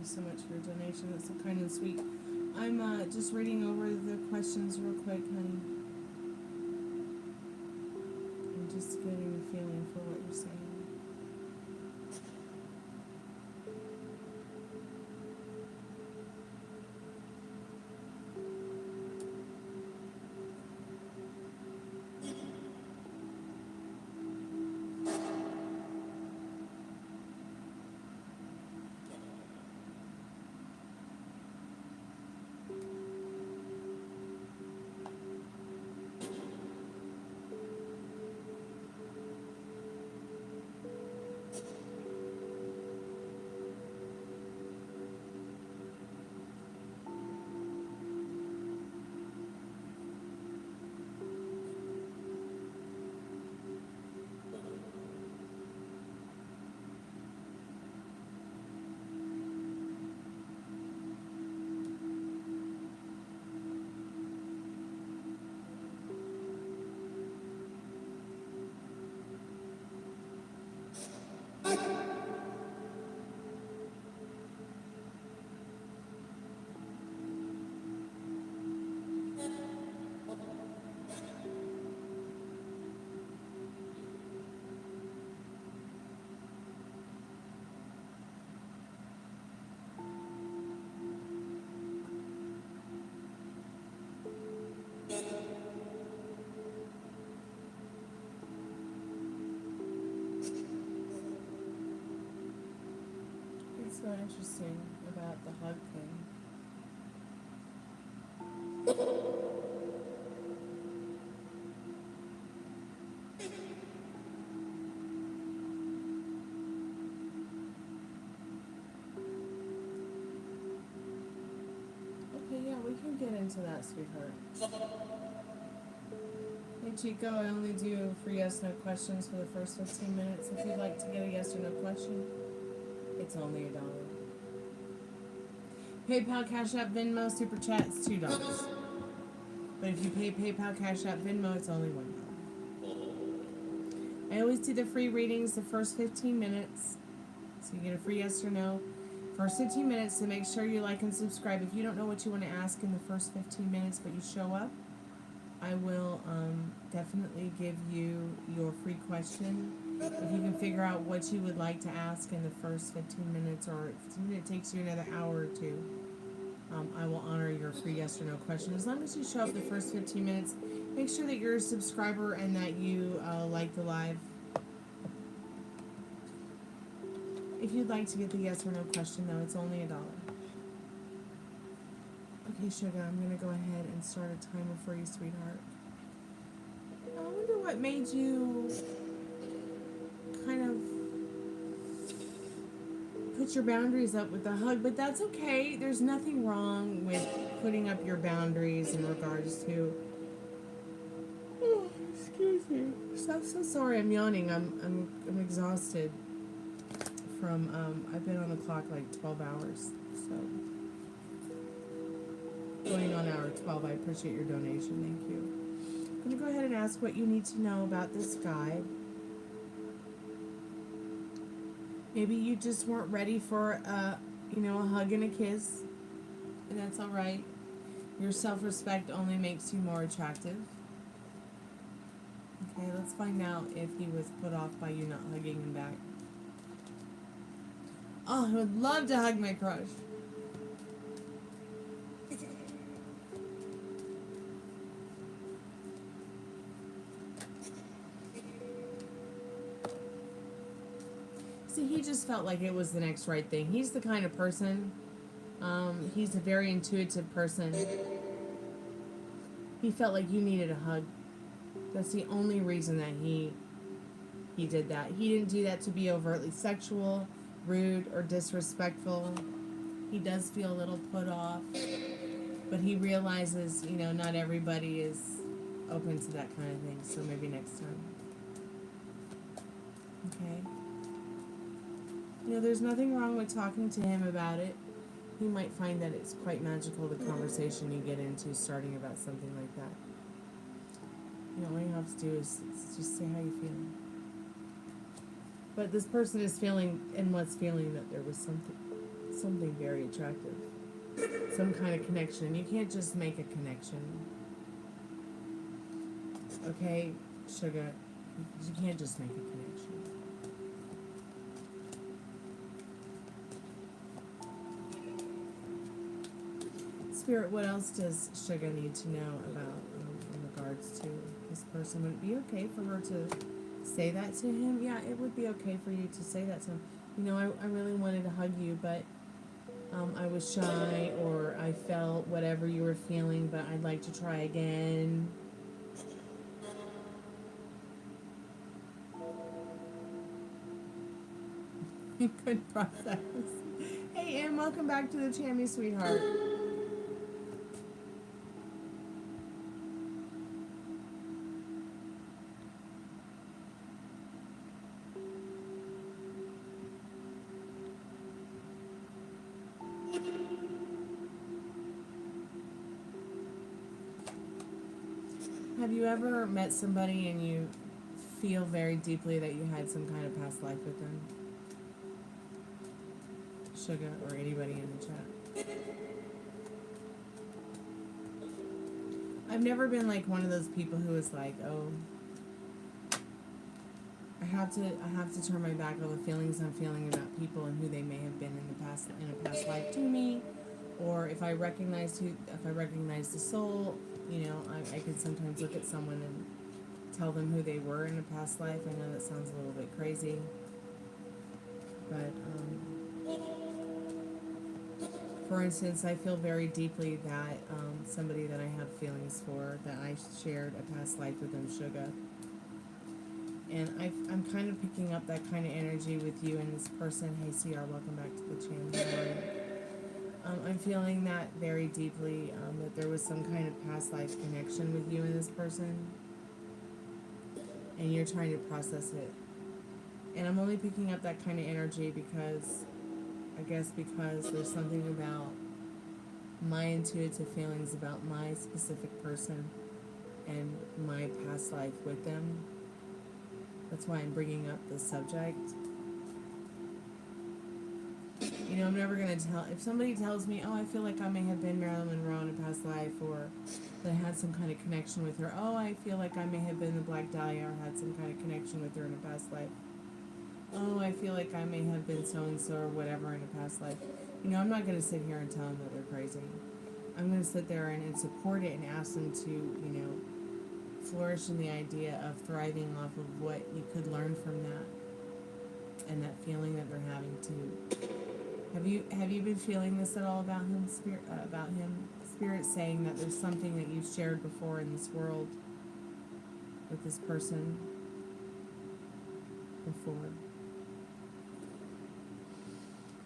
So much for your donation. That's so kind and sweet. I'm just reading over the questions real quick, honey. I'm just getting a feeling for what you're saying. It's so interesting about the hug thing. Okay, yeah, we can get into that, sweetheart. Hey Chico, I only do free yes no questions for the first 15 minutes. If you'd like to get a yes or no question, it's only $1. PayPal, Cash App, Venmo, Super Chat, it's $2. But if you pay PayPal, Cash App, Venmo, it's only $1. I always do the free readings the first 15 minutes. So you get a free yes or no. First 15 minutes, to make sure you like and subscribe. If you don't know what you want to ask in the first 15 minutes, but you show up, I will definitely give you your free question. If you can figure out what you would like to ask in the first 15 minutes, or if it takes you another hour or two, I will honor your free yes or no question. As long as you show up the first 15 minutes, make sure that you're a subscriber and that you like the live. If you'd like to get the yes or no question, though, it's only $1. Okay, sugar, I'm going to go ahead and start a timer for you, sweetheart. I wonder what made you kind of put your boundaries up with a hug, but that's okay. There's nothing wrong with putting up your boundaries in regards to. Oh, excuse me. So sorry. I'm yawning. I'm exhausted from I've been on the clock like 12 hours. So going on hour 12. I appreciate your donation. Thank you. I'm gonna go ahead and ask what you need to know about this guy. Maybe you just weren't ready for a hug and a kiss, and that's all right. Your self-respect only makes you more attractive. Okay, let's find out if he was put off by you not hugging him back. Oh, I would love to hug my crush. See, he just felt like it was the next right thing. He's the kind of person, he's a very intuitive person. He felt like you needed a hug. That's the only reason that he did that. He didn't do that to be overtly sexual, rude, or disrespectful. He does feel a little put off, but he realizes, not everybody is open to that kind of thing, so maybe next time. Okay? There's nothing wrong with talking to him about it. He might find that it's quite magical, the conversation you get into starting about something like that. All you have to do is just say how you feel. But this person is feeling and was feeling that there was something very attractive. Some kind of connection. You can't just make a connection. Okay, sugar? You can't just make a connection. Spirit, what else does Sugar need to know about in regards to this person? Would it be okay for her to say that to him? Yeah, it would be okay for you to say that to him. I really wanted to hug you, but I was shy, or I felt whatever you were feeling, but I'd like to try again. You could process. Hey, Em, welcome back to the Chammy, sweetheart. Have you ever met somebody and you feel very deeply that you had some kind of past life with them? Sugar, or anybody in the chat? I've never been like one of those people who is like, oh, I have to turn my back on the feelings I'm feeling about people and who they may have been in a past life to me, or if I recognize the soul. I can sometimes look at someone and tell them who they were in a past life. I know that sounds a little bit crazy, but for instance, I feel very deeply that somebody that I have feelings for, that I shared a past life with them, Sugar. And I'm kind of picking up that kind of energy with you and this person. Hey, CR, welcome back to the channel. I'm feeling that very deeply, that there was some kind of past life connection with you and this person. And you're trying to process it. And I'm only picking up that kind of energy because there's something about my intuitive feelings about my specific person and my past life with them. That's why I'm bringing up this subject. I'm never going to tell. If somebody tells me, oh, I feel like I may have been Marilyn Monroe in a past life, or that I had some kind of connection with her. Oh, I feel like I may have been the Black Dahlia or had some kind of connection with her in a past life. Oh, I feel like I may have been so-and-so or whatever in a past life. I'm not going to sit here and tell them that they're crazy. I'm going to sit there and support it and ask them to, flourish in the idea of thriving off of what you could learn from that and that feeling that they're having too. Have you been feeling this at all about him, Spirit? Spirit saying that there's something that you've shared before in this world with this person before.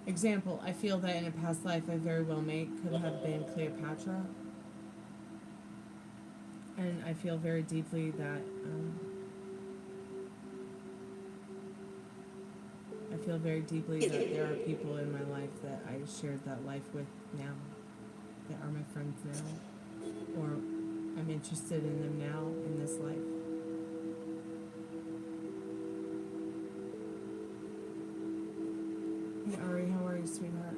Example, I feel that in a past life I very well could have been Cleopatra. And I feel very deeply that, I feel very deeply that there are people in my life that I shared that life with now, that are my friends now, or I'm interested in them now in this life. Hey Ari, how are you, sweetheart?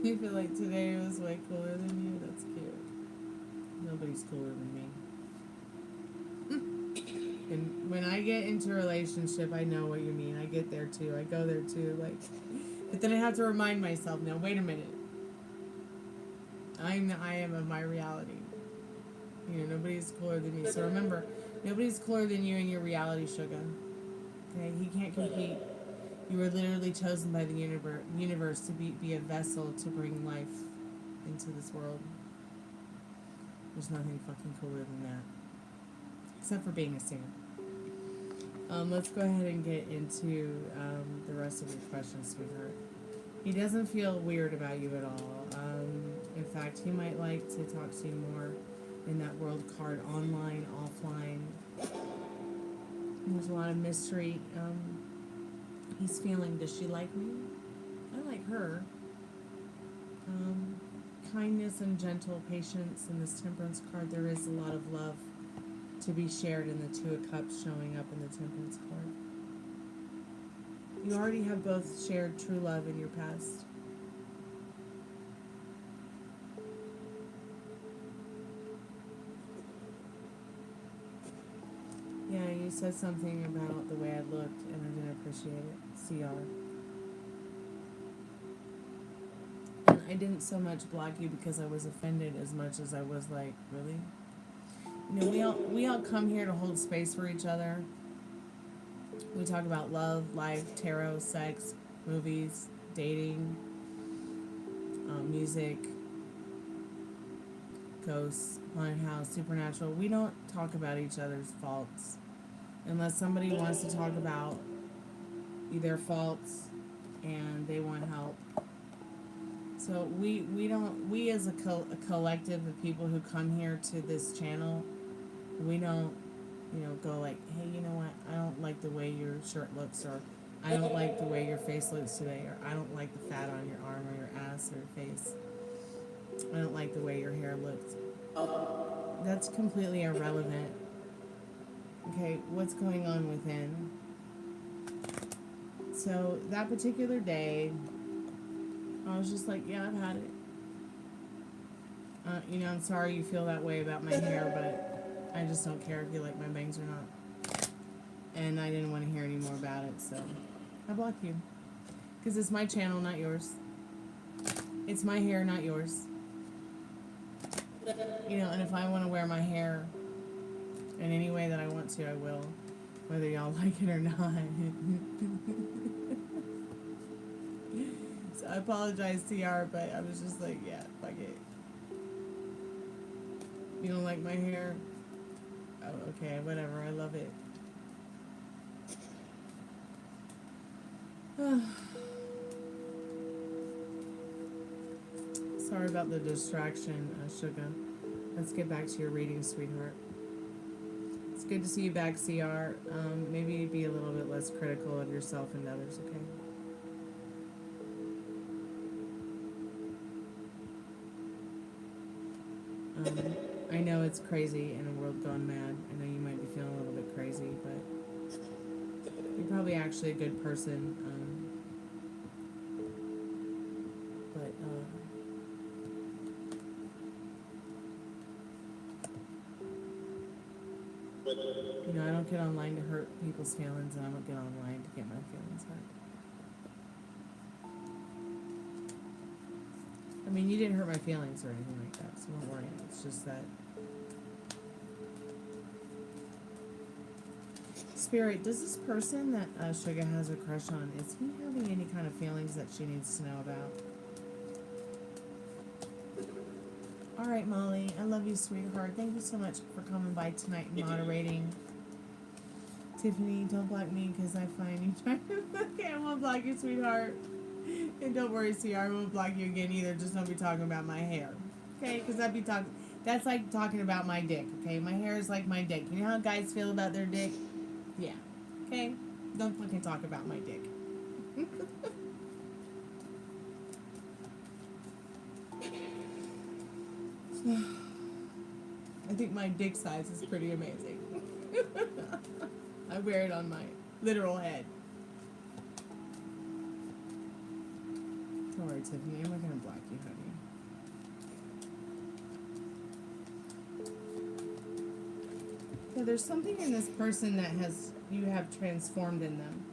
You feel like today was way cooler than you? That's cute. Nobody's cooler than me. And when I get into a relationship, I know what you mean. I get there too. I go there too. Like, but then I have to remind myself, no, wait a minute. I am of my reality. You know, nobody's cooler than me. So remember, nobody's cooler than you in your reality, sugar. Okay, he can't compete. You were literally chosen by the universe to be a vessel to bring life into this world. There's nothing fucking cooler than that. Except for being a singer. Let's go ahead and get into the rest of your questions, sweetheart. He doesn't feel weird about you at all. In fact, he might like to talk to you more in that world card, online, offline. There's a lot of mystery. He's feeling, does she like me? I like her. Kindness and gentle patience in this temperance card. There is a lot of love to be shared in the Two of Cups showing up in the temperance card. You already have both shared true love in your past. Yeah, you said something about the way I looked and I didn't appreciate it. CR. And I didn't so much block you because I was offended as much as I was like, really? You know, we all come here to hold space for each other. We talk about love, life, tarot, sex, movies, dating, music, ghosts, haunted house, supernatural. We don't talk about each other's faults unless somebody wants to talk about their faults and they want help. So we as a collective of people who come here to this channel, we don't, you know, go like, hey, you know what, I don't like the way your shirt looks, or I don't like the way your face looks today, or I don't like the fat on your arm or your ass or your face. I don't like the way your hair looks. That's completely irrelevant. Okay, what's going on within? So that particular day, I was just like, yeah, I've had it. You know, I'm sorry you feel that way about my hair, but I just don't care if you like my bangs or not. And I didn't want to hear any more about it, so I blocked you. Because it's my channel, not yours. It's my hair, not yours. You know, and if I want to wear my hair in any way that I want to, I will. Whether y'all like it or not. So I apologize, TR, but I was just like, yeah, fuck it. You don't like my hair? Oh, okay, whatever, I love it. Sorry about the distraction, Suga. Let's get back to your reading, sweetheart. It's good to see you back, CR. Maybe be a little bit less critical of yourself and others, okay? I know it's crazy in a world gone mad. I know you might be feeling a little bit crazy, but you're probably actually a good person. You know, I don't get online to hurt people's feelings, and I don't get online to get my feelings hurt. I mean, you didn't hurt my feelings or anything like that, so don't worry. It's just that. Spirit, does this person that Suga has a crush on, is he having any kind of feelings that she needs to know about? Alright, Molly, I love you, sweetheart. Thank you so much for coming by tonight and moderating. Tiffany, don't block me because I find you trying to. Okay, I won't block you, sweetheart. And don't worry, sweetheart, I won't block you again either. Just don't be talking about my hair. Okay? Because I'd be talking. That's like talking about my dick. Okay? My hair is like my dick. You know how guys feel about their dick? Yeah. Okay? Don't fucking talk about my dick. I think my dick size is pretty amazing. I wear it on my literal head. Don't worry, Tiffany. I'm not gonna block you, honey. Yeah, there's something in this person that you have transformed in them.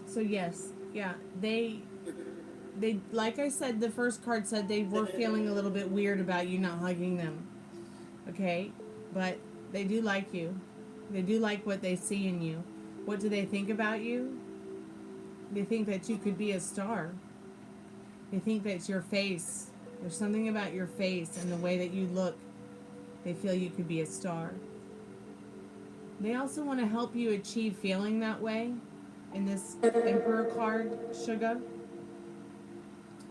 So yes, yeah, they like I said, the first card said they were feeling a little bit weird about you not hugging them. Okay? But they do like you. They do like what they see in you. What do they think about you? They think that you could be a star. They think that your face, there's something about your face and the way that you look. They feel you could be a star. They also want to help you achieve feeling that way in this Emperor card, Sugar.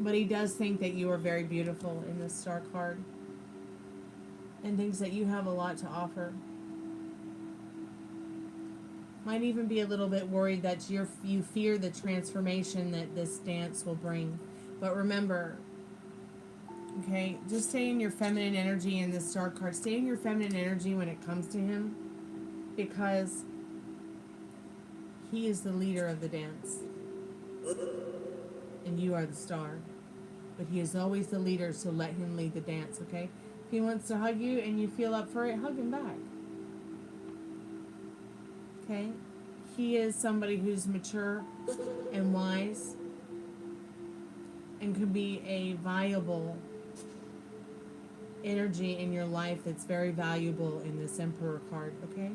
But he does think that you are very beautiful in this Star card. And thinks that you have a lot to offer. Might even be a little bit worried that you fear the transformation that this dance will bring. But remember, okay, just stay in your feminine energy in this Star card. Stay in your feminine energy when it comes to him. Because he is the leader of the dance. And you are the star. But he is always the leader, so let him lead the dance, okay? If he wants to hug you and you feel up for it, hug him back. Okay? He is somebody who's mature and wise and could be a viable energy in your life that's very valuable in this Emperor card, okay?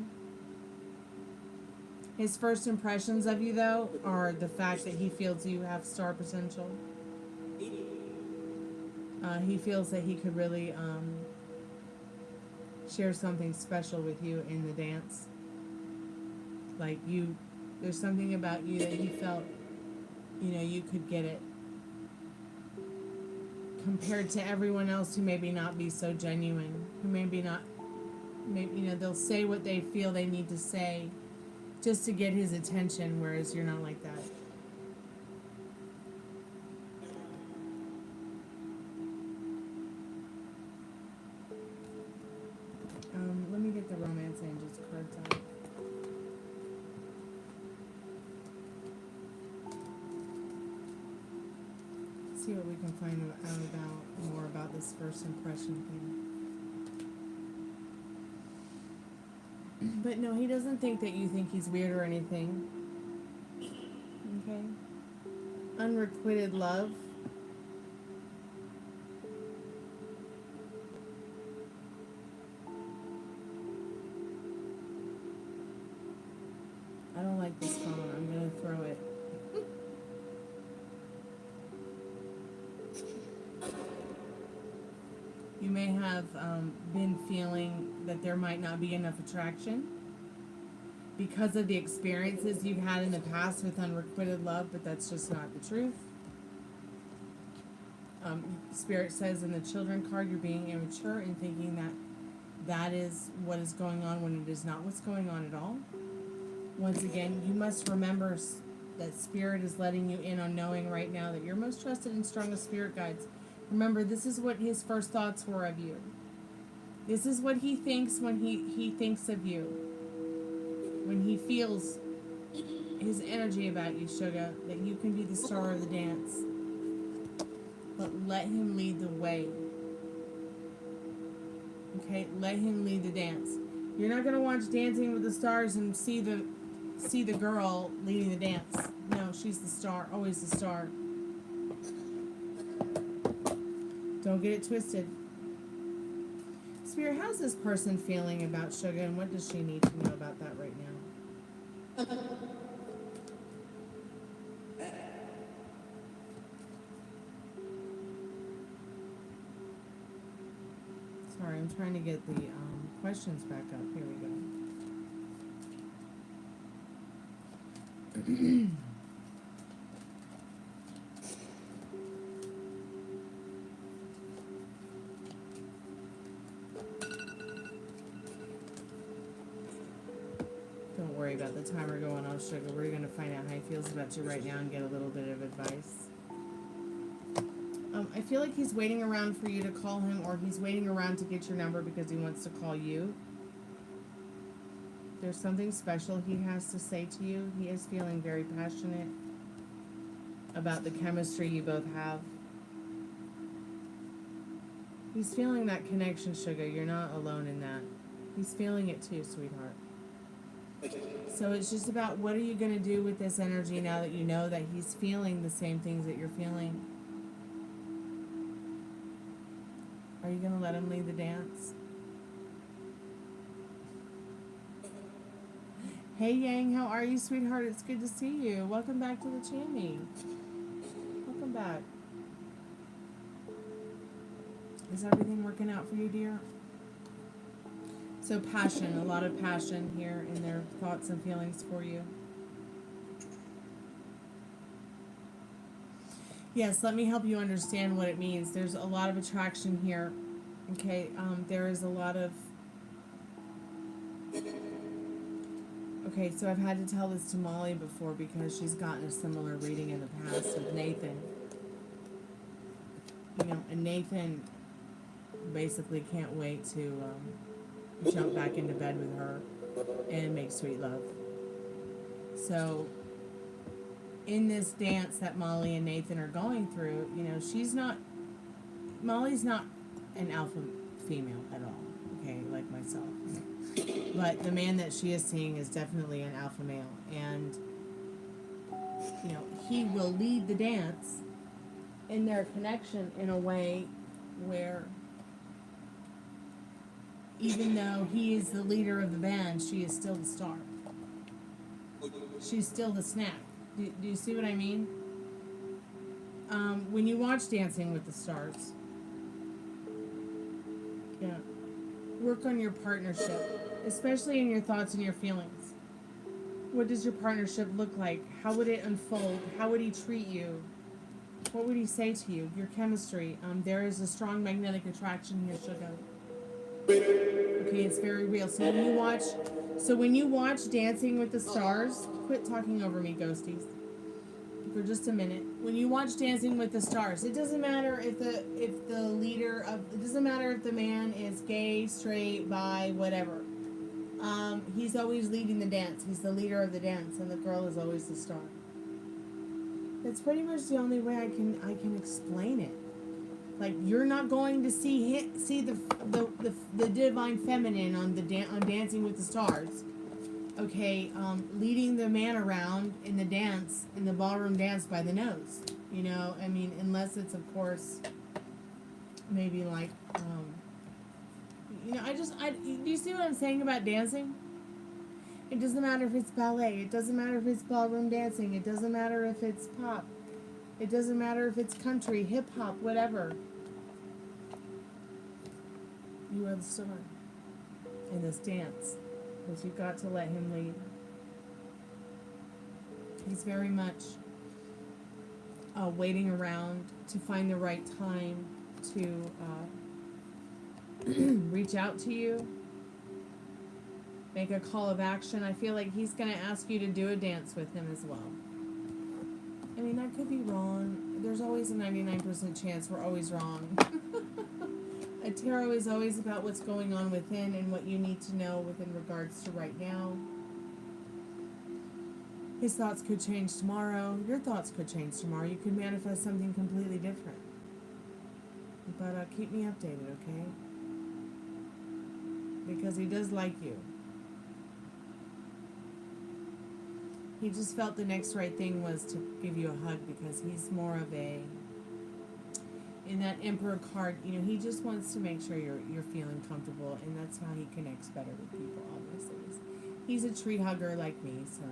His first impressions of you, though, are the fact that he feels you have star potential. He feels that he could really share something special with you in the dance. Like there's something about you that he felt, you could get it. Compared to everyone else who maybe not be so genuine, who maybe they'll say what they feel they need to say just to get his attention, whereas you're not like that. Let me get the Romance Angels cards out. See what we can find out more about this first impression thing. But no, he doesn't think that you think he's weird or anything. Okay? Unrequited love. I don't like this phone. I'm going to throw it. You may have been feeling that there might not be enough attraction because of the experiences you've had in the past with unrequited love, but that's just not the truth. Spirit says in the Children card, you're being immature and thinking that is what is going on when it is not what's going on at all. Once again, you must remember that Spirit is letting you in on knowing right now that your most trusted and strongest spirit guides. Remember, this is what his first thoughts were of you. This is what he thinks when he thinks of you. When he feels his energy about you, Sugar, that you can be the star of the dance. But let him lead the way. Okay? Let him lead the dance. You're not going to watch Dancing with the Stars and see the girl leading the dance. No, she's the star. Always the star. Don't get it twisted. Spirit, how's this person feeling about Sugar, and what does she need to know about that right now? Sorry, I'm trying to get the questions back up. Here we go. Don't worry about the timer going off, sugar. We're going to find out how he feels about you right now and get a little bit of advice. I feel like he's waiting around for you to call him, or he's waiting around to get your number because he wants to call you. There's something special he has to say to you. He is feeling very passionate about the chemistry you both have. He's feeling that connection, sugar. You're not alone in that. He's feeling it too, sweetheart. So it's just about, what are you going to do with this energy now that you know that he's feeling the same things that you're feeling? Are you going to let him lead the dance? Hey Yang, how are you, sweetheart? It's good to see you. Welcome back to the channel. Welcome back. Is everything working out for you, dear? So passion, a lot of passion here in their thoughts and feelings for you. Yes, let me help you understand what it means. There's a lot of attraction here. Okay, there is a lot of... Okay, so I've had to tell this to Molly before because she's gotten a similar reading in the past with Nathan. You know, and Nathan basically can't wait to jump back into bed with her and make sweet love. So in this dance that Molly and Nathan are going through, you know, Molly's not an alpha female at all, okay, like myself. But the man that she is seeing is definitely an alpha male, and, you know, he will lead the dance in their connection in a way where, even though he is the leader of the band, she is still the star. She's still the snack. Do you see what I mean? When you watch Dancing with the Stars, yeah, work on your partnership, especially in your thoughts and your feelings. What does your partnership look like? How would it unfold? How would he treat you? What would he say to you? Your chemistry. There is a strong magnetic attraction here, sugar. Okay, it's very real. So when you watch Dancing with the Stars, quit talking over me, ghosties, for just a minute. When you watch Dancing with the Stars, it doesn't matter if the leader of, it doesn't matter if the man is gay, straight, bi, whatever. He's always leading the dance. He's the leader of the dance, and the girl is always the star. That's pretty much the only way I can explain it. Like, you're not going to see the divine feminine on Dancing with the Stars, okay? Leading the man around in the dance, in the ballroom dance by the nose, you know. I mean, unless it's, of course, maybe like, you know. Do you see what I'm saying about dancing? It doesn't matter if it's ballet. It doesn't matter if it's ballroom dancing. It doesn't matter if it's pop. It doesn't matter if it's country, hip-hop, whatever. You are the star in this dance, because you've got to let him lead. He's very much waiting around to find the right time to reach out to you, make a call of action. I feel like he's going to ask you to do a dance with him as well. I mean, that could be wrong. There's always a 99% chance we're always wrong. A tarot is always about what's going on within and what you need to know within regards to right now. His thoughts could change tomorrow. Your thoughts could change tomorrow. You could manifest something completely different. But keep me updated, okay? Because he does like you. He just felt the next right thing was to give you a hug, because he's more of a, in that Emperor card, you know, he just wants to make sure you're feeling comfortable, and that's how he connects better with people, obviously. He's a tree hugger like me, so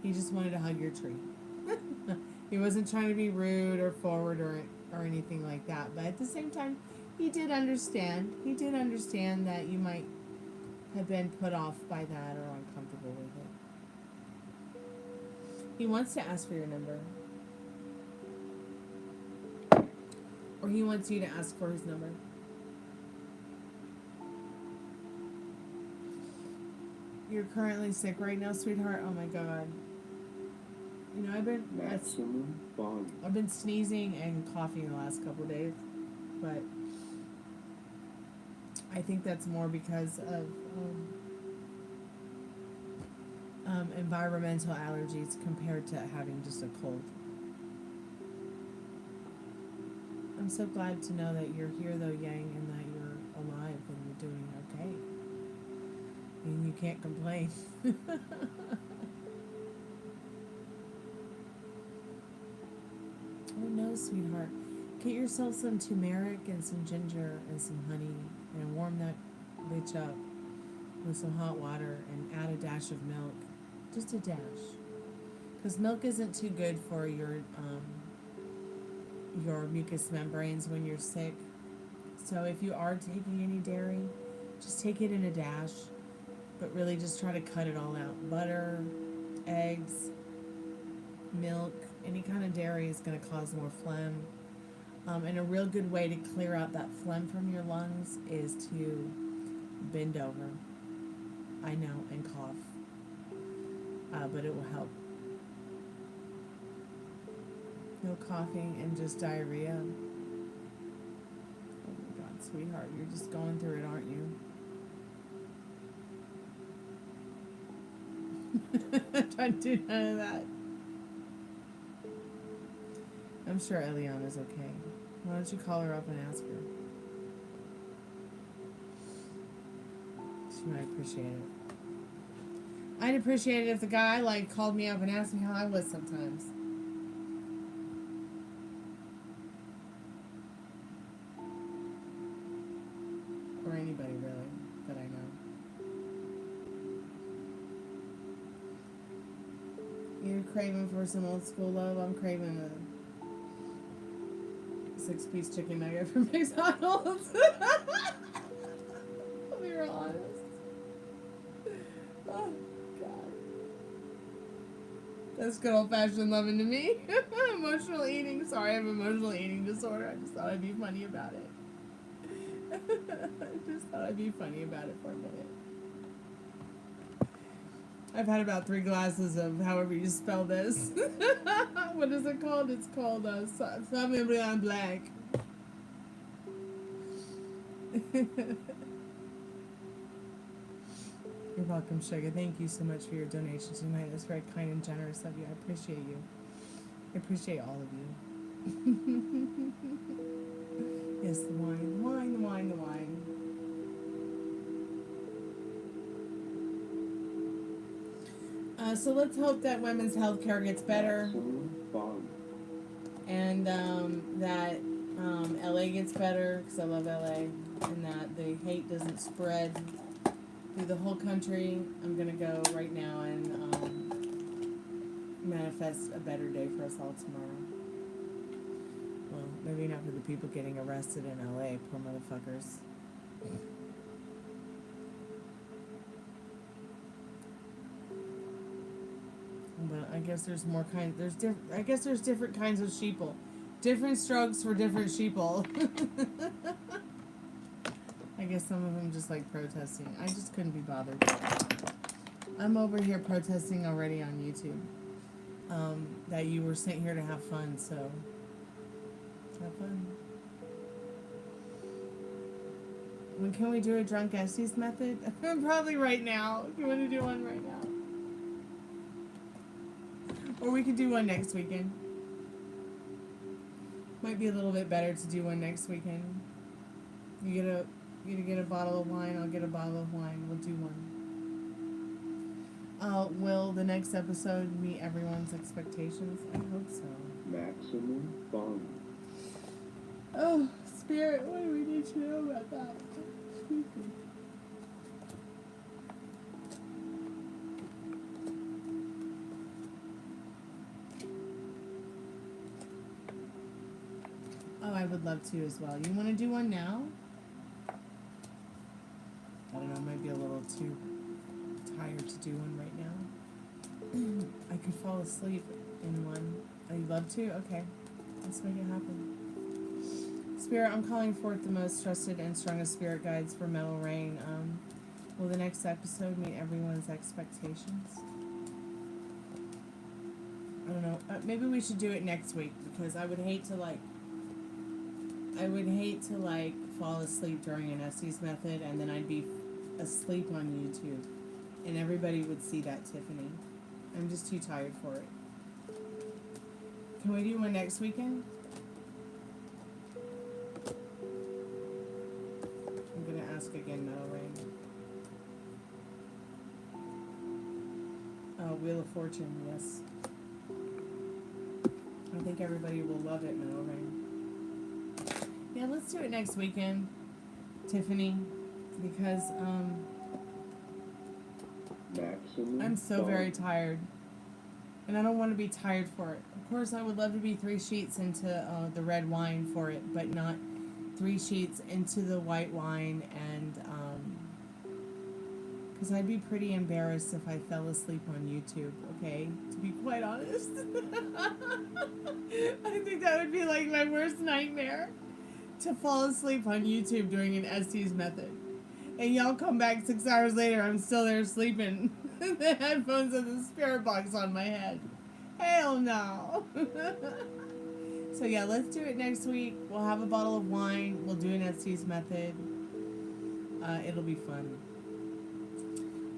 he just wanted to hug your tree. He wasn't trying to be rude or forward or anything like that, but at the same time, He did understand. He did understand that you might have been put off by that or uncomfortable with it. He wants to ask for your number. Or he wants you to ask for his number. You're currently sick right now, sweetheart? Oh my god. You know, Maximum volume. I've been sneezing and coughing the last couple of days, but I think that's more because of environmental allergies compared to having just a cold. I'm so glad to know that you're here though, Yang, and that you're alive and you're doing okay. And you can't complain. Oh no, sweetheart. Get yourself some turmeric and some ginger and some honey and warm that bitch up with some hot water and add a dash of milk. Just a dash. Because milk isn't too good for your mucous membranes when you're sick. So if you are taking any dairy, just take it in a dash. But really just try to cut it all out. Butter, eggs, milk, any kind of dairy is going to cause more phlegm. And a real good way to clear out that phlegm from your lungs is to bend over. I know, and cough. But it will help. No coughing and just diarrhea. Oh my god, sweetheart, you're just going through it, aren't you? Don't do none of that. I'm sure Eliana's okay. Why don't you call her up and ask her? She might appreciate it. I'd appreciate it if the guy called me up and asked me how I was sometimes. Or anybody really that I know. You're craving for some old school love. I'm craving a 6-piece chicken nugget from McDonald's. I'll be real honest. Oh, God. That's good old-fashioned loving to me. Emotional eating. Sorry, I have emotional eating disorder. I just thought I'd be funny about it. I just thought I'd be funny about it for a minute. I've had about 3 glasses of however you spell this. What is it called? It's called Sauvignon Blanc. You're welcome, Sugar. Thank you so much for your donation tonight. That's very kind and generous of you. I appreciate you. I appreciate all of you. Yes, the wine. The wine, the wine, the wine. So let's hope that women's health care gets better. And that LA gets better, because I love LA. And that the hate doesn't spread through the whole country. I'm going to go right now and manifest a better day for us all tomorrow. Well, maybe not for the people getting arrested in LA, poor motherfuckers. But I guess there's more kinds. I guess there's different kinds of sheeple, different strokes for different sheeple. I guess some of them just like protesting. I just couldn't be bothered. I'm over here protesting already on YouTube. That you were sent here to have fun, so have fun. When can we do a drunk Estes method? Probably right now. If you want to do one right now. Or we could do one next weekend. Might be a little bit better to do one next weekend. You get a bottle of wine, I'll get a bottle of wine. We'll do one. Will the next episode meet everyone's expectations? I hope so. Maximum volume. Oh, Spirit, what do we need to know about that? Excuse me. Oh, I would love to as well. You want to do one now? I don't know, I might be a little too tired to do one right now. I could fall asleep in one. Oh, you'd love to? Okay. Let's make it happen. Spirit, I'm calling forth the most trusted and strongest spirit guides for Metal Rain. Will the next episode meet everyone's expectations? I don't know. Maybe we should do it next week because I would hate to fall asleep during an Estes method and then I'd be asleep on YouTube and everybody would see that, Tiffany. I'm just too tired for it. Can we do one next weekend? I'm gonna ask again, Metal Rain. Oh, Wheel of Fortune, yes. I think everybody will love it, Metal Rain. Yeah, let's do it next weekend, Tiffany, because Maximum I'm so volume. very tired, and I don't want to be tired for it. Of course, I would love to be 3 sheets into the red wine for it, but not 3 sheets into the white wine, and because I'd be pretty embarrassed if I fell asleep on YouTube, okay? To be quite honest. I think that would be like my worst nightmare. To fall asleep on YouTube doing an Estes method. And y'all come back 6 hours later, I'm still there sleeping. The headphones and the spirit box on my head. Hell no. So yeah, let's do it next week. We'll have a bottle of wine. We'll do an Estes method. It'll be fun.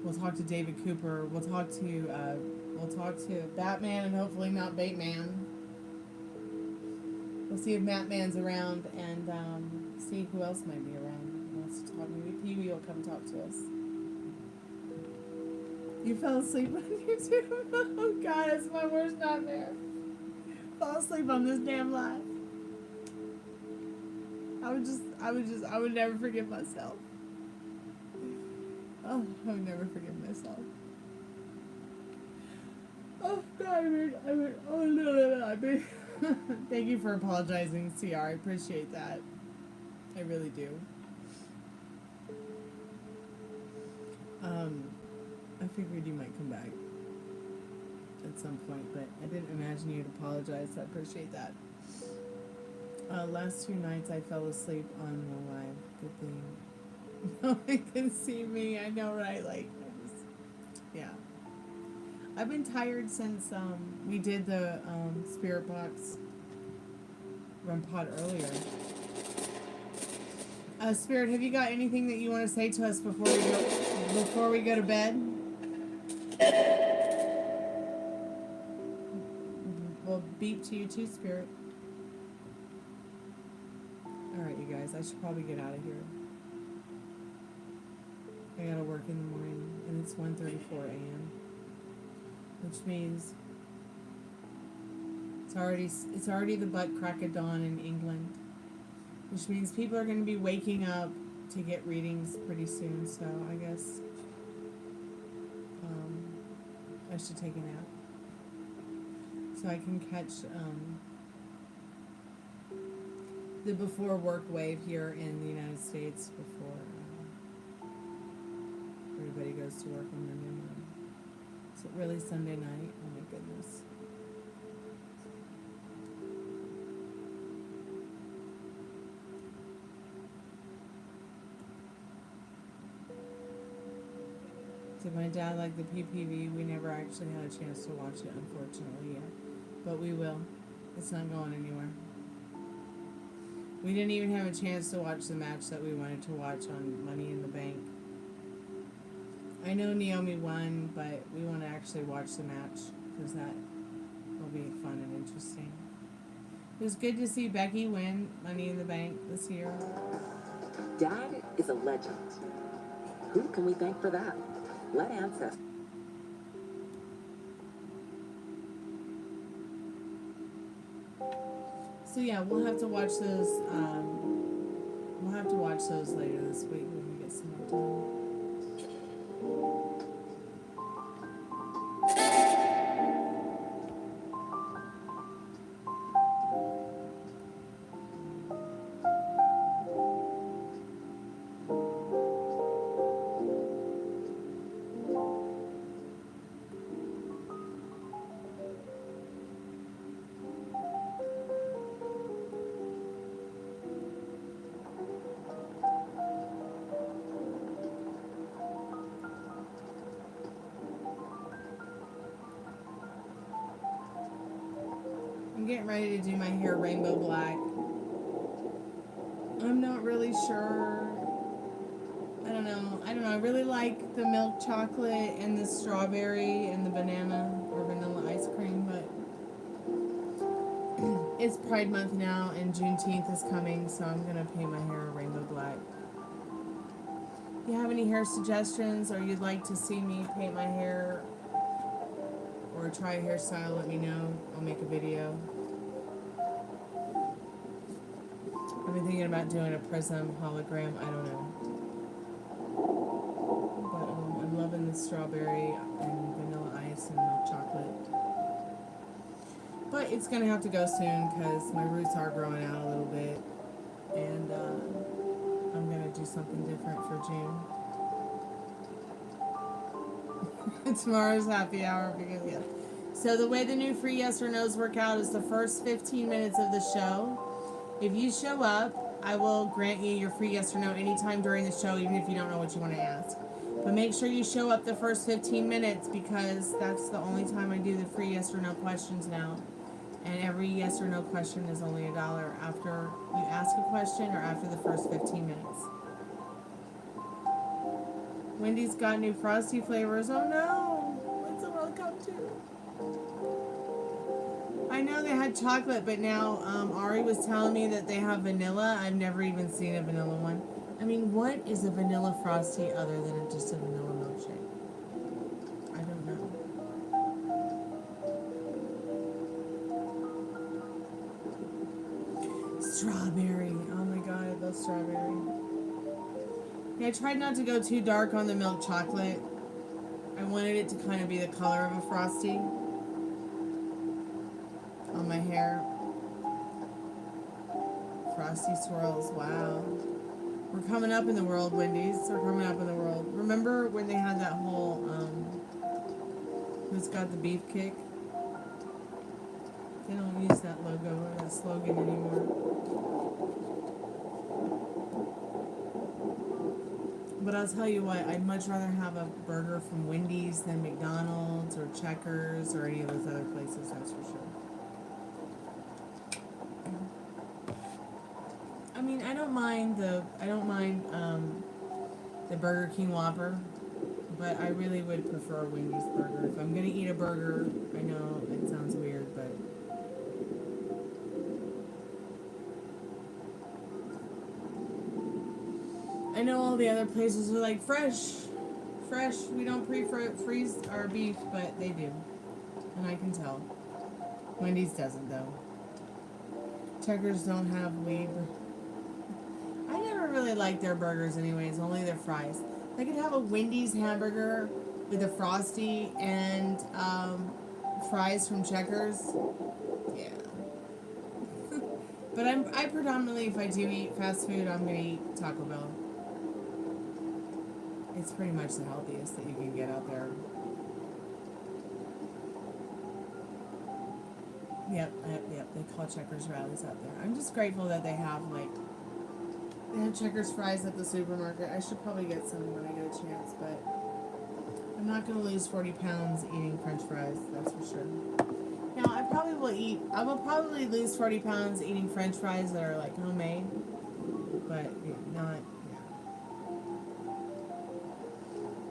We'll talk to David Cooper. We'll talk to Batman and hopefully not Bateman. We'll see if Batman's around and see who else might be around. Who wants to talk? Maybe Pee-wee will come talk to us. You fell asleep on YouTube? Oh God, it's my worst nightmare. Fall asleep on this damn live. I would never forgive myself. Oh, I would never forgive myself. Oh God, oh no. Thank you for apologizing, CR. I appreciate that. I really do. I figured you might come back at some point, but I didn't imagine you'd apologize, so I appreciate that. Last 2 nights I fell asleep on the live. Good thing. No one can see me. I know, right? Like, yeah. I've been tired since we did the spirit box run pod earlier. Spirit, have you got anything that you want to say to us before we go to bed? We'll beep to you too, Spirit. All right, you guys. I should probably get out of here. I gotta work in the morning, and it's 1:34 a.m. Which means it's already the butt crack of dawn in England. Which means people are going to be waking up to get readings pretty soon. So I guess I should take a nap so I can catch the before work wave here in the United States before everybody goes to work on Monday morning. Is it really Sunday night? Oh my goodness. Did my dad like the PPV? We never actually had a chance to watch it, unfortunately, yet. But we will. It's not going anywhere. We didn't even have a chance to watch the match that we wanted to watch on Money in the Bank. I know Naomi won, but we want to actually watch the match because that will be fun and interesting. It was good to see Becky win Money in the Bank this year. Dad is a legend. Who can we thank for that? Let ancestors. So yeah, we'll have to watch those. We'll have to watch those later this week when we get some more time. I'm getting ready to do my hair rainbow black. I'm not really sure. I don't know. I really like the milk chocolate and the strawberry and the banana or vanilla ice cream, but it's Pride Month now and Juneteenth is coming, so I'm going to paint my hair rainbow black. If you have any hair suggestions or you'd like to see me paint my hair or try a hairstyle, let me know. I'll make a video. I've been thinking about doing a prism hologram. I don't know. But I'm loving the strawberry and vanilla ice and milk chocolate. But it's going to have to go soon because my roots are growing out a little bit. And I'm going to do something different for June. Tomorrow's happy hour because, yeah. So the way the new free yes or no's work out is the first 15 minutes of the show. If you show up, I will grant you your free yes or no anytime during the show, even if you don't know what you want to ask. But make sure you show up the first 15 minutes because that's the only time I do the free yes or no questions now. And every yes or no question is only $1 after you ask a question or after the first 15 minutes. Wendy's got new Frosty flavors. Oh no! What's the World Cup to? I know they had chocolate, but now Ari was telling me that they have vanilla. I've never even seen a vanilla one. I mean, what is a vanilla Frosty other than just a vanilla milkshake? I don't know. Strawberry. Oh my god, I love strawberry. Yeah, I tried not to go too dark on the milk chocolate. I wanted it to kind of be the color of a Frosty on my hair. Frosty swirls, wow. We're coming up in the world, Wendy's. We're coming up in the world. Remember when they had that whole, who's got the beef kick? They don't use that logo or that slogan anymore. But I'll tell you what, I'd much rather have a burger from Wendy's than McDonald's or Checkers or any of those other places, that's for sure. I mean, I don't mind the Burger King Whopper, but I really would prefer a Wendy's burger. If I'm gonna eat a burger, I know it sounds weird, but I know all the other places are like fresh. We don't freeze our beef, but they do, and I can tell. Wendy's doesn't though. Checkers don't have weed. I never really liked their burgers anyways, only their fries. They could have a Wendy's hamburger with a Frosty and fries from Checkers. Yeah. But I predominantly, if I do eat fast food, I'm going to eat Taco Bell. It's pretty much the healthiest that you can get out there. Yep, they call Checkers rallies out there. I'm just grateful that they have Checkers fries at the supermarket. I should probably get some when I get a chance, but I'm not going to lose 40 pounds eating French fries, that's for sure. Now, I will probably lose 40 pounds eating French fries that are like homemade, but not, yeah.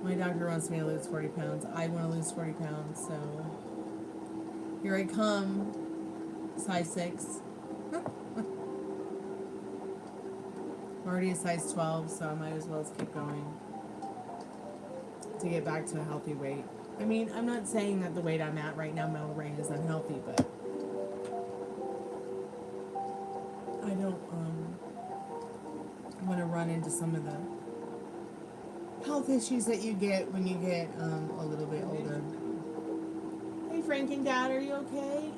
My doctor wants me to lose 40 pounds. I want to lose 40 pounds, so here I come, size 6. Already a size 12, so I might as well keep going to get back to a healthy weight. I mean, I'm not saying that the weight I'm at right now, middle range, is unhealthy, but I don't want to run into some of the health issues that you get when you get a little bit older. Hey, Frank and Dad, are you okay?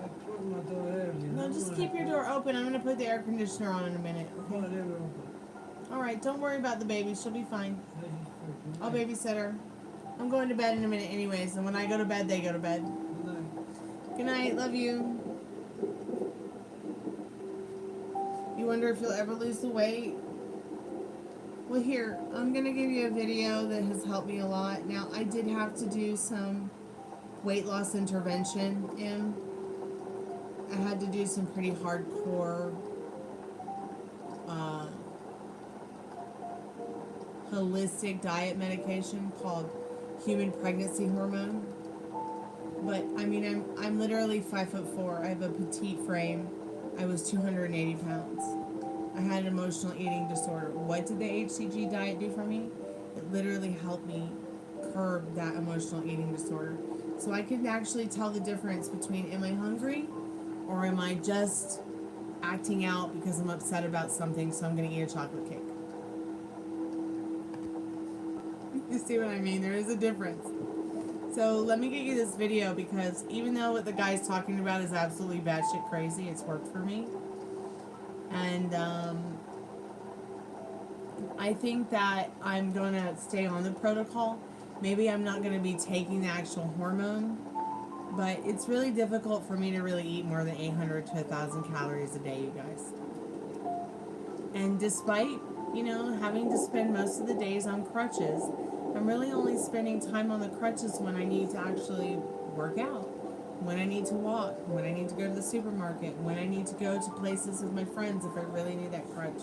I closed my door earlier. No, just keep your door open. I'm going to put the air conditioner on in a minute, okay? Alright, don't worry about the baby. She'll be fine. I'll babysit her. I'm going to bed in a minute anyways, and when I go to bed, they go to bed. Good night. Love you. You wonder if you'll ever lose the weight? Well, here, I'm going to give you a video that has helped me a lot. Now, I did have to do some weight loss intervention, I had to do some pretty hardcore holistic diet medication called human pregnancy hormone. But I mean, I'm literally 5'4". I have a petite frame. I was 280 pounds. I had an emotional eating disorder. What did the HCG diet do for me? It literally helped me curb that emotional eating disorder. So I can actually tell the difference between, am I hungry or am I just acting out because I'm upset about something, so I'm going to eat a chocolate cake. You see what I mean? There is a difference. So let me get you this video, because even though what the guy's talking about is absolutely batshit crazy, it's worked for me. And I think that I'm going to stay on the protocol. Maybe I'm not going to be taking the actual hormone, but it's really difficult for me to really eat more than 800 to 1,000 calories a day, you guys. And despite, you know, having to spend most of the days on crutches, I'm really only spending time on the crutches when I need to actually work out, when I need to walk, when I need to go to the supermarket, when I need to go to places with my friends if I really need that crutch.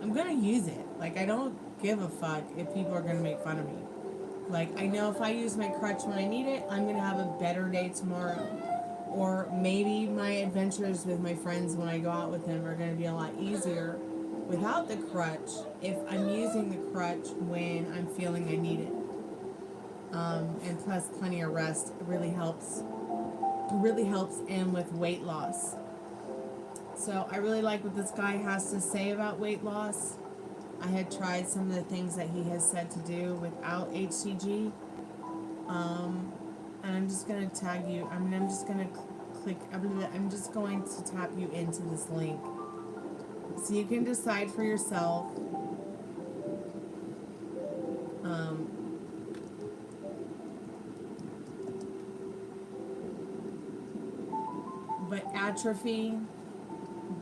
I'm going to use it. Like, I don't give a fuck if people are going to make fun of me. Like, I know if I use my crutch when I need it, I'm going to have a better day tomorrow. Or maybe my adventures with my friends when I go out with them are going to be a lot easier without the crutch if I'm using the crutch when I'm feeling I need it. And plus, plenty of rest really helps. Really helps, and with weight loss. So I really like what this guy has to say about weight loss. I had tried some of the things that he has said to do without HCG. And I'm just going to tag you. I mean, I'm just going to click. I'm just going to tap you into this link, so you can decide for yourself. But atrophy,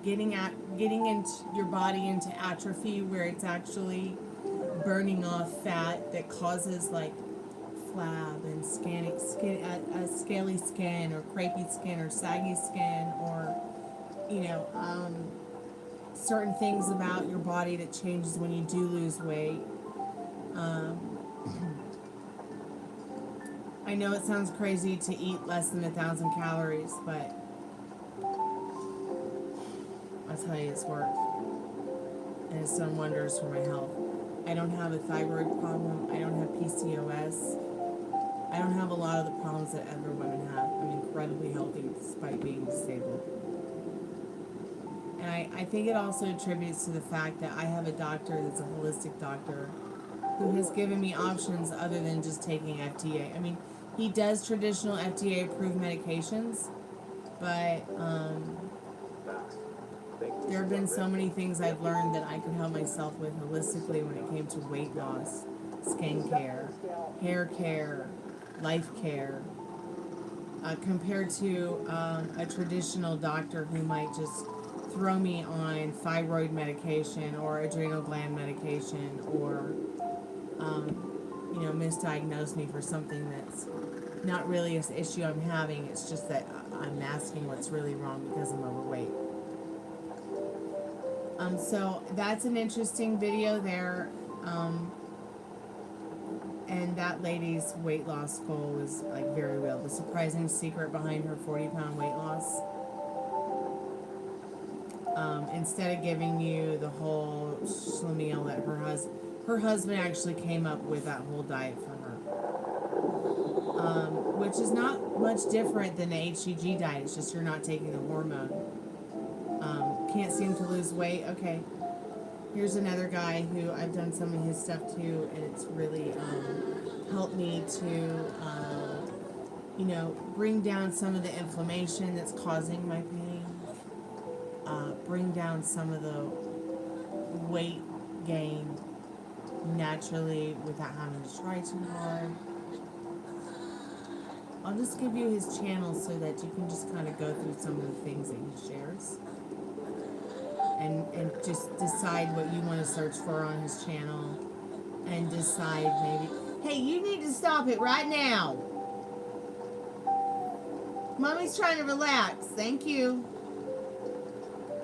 getting into your body into atrophy, where it's actually burning off fat that causes like flab and scaly skin, or crepey skin, or saggy skin, or certain things about your body that changes when you do lose weight. I know it sounds crazy to eat less than 1,000 calories, but I'll tell you, it's worked. And it's done wonders for my health. I don't have a thyroid problem. I don't have PCOS. I don't have a lot of the problems that other women have. I'm incredibly healthy despite being disabled. And I think it also attributes to the fact that I have a doctor that's a holistic doctor who has given me options other than just taking FDA. I mean, he does traditional FDA-approved medications, but there have been so many things I've learned that I could help myself with holistically when it came to weight loss, skin care, hair care, life care, compared to a traditional doctor who might just throw me on thyroid medication or adrenal gland medication, or misdiagnose me for something that's not really an issue I'm having. It's just that I'm masking what's really wrong because I'm overweight. So that's an interesting video there. And that lady's weight loss goal was like very real. The surprising secret behind her 40-pound weight loss. Instead of giving you the whole schlemiel that her husband actually came up with that whole diet for her. Which is not much different than the HCG diet. It's just you're not taking the hormone. Can't seem to lose weight. Okay. Here's another guy who I've done some of his stuff too, and it's really helped me to, bring down some of the inflammation that's causing my pain. Bring down some of the weight gain naturally without having to try too hard. I'll just give you his channel so that you can just kind of go through some of the things that he shares. And just decide what you want to search for on his channel, and decide maybe, hey, you need to stop it right now. Mommy's trying to relax. Thank you.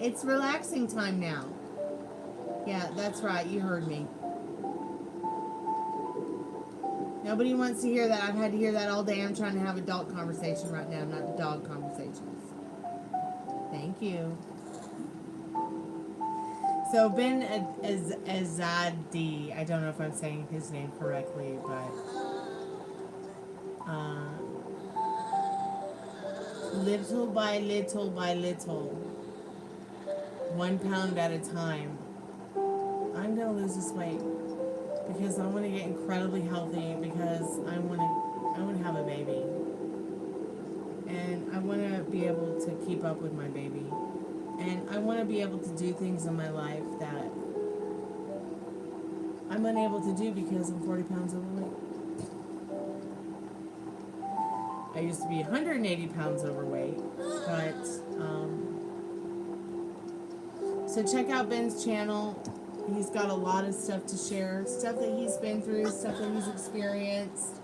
It's relaxing time now. Yeah, that's right. You heard me. Nobody wants to hear that. I've had to hear that all day. I'm trying to have adult conversation right now, not dog conversations. Thank you. So Ben Azadi, I don't know if I'm saying his name correctly, but little by little by little, 1 pound at a time, I'm gonna lose this weight because I want to get incredibly healthy because I want to have a baby, and I want to be able to keep up with my baby. And I want to be able to do things in my life that I'm unable to do because I'm 40 pounds overweight. I used to be 180 pounds overweight, but, so check out Ben's channel. He's got a lot of stuff to share, stuff that he's been through, stuff that he's experienced.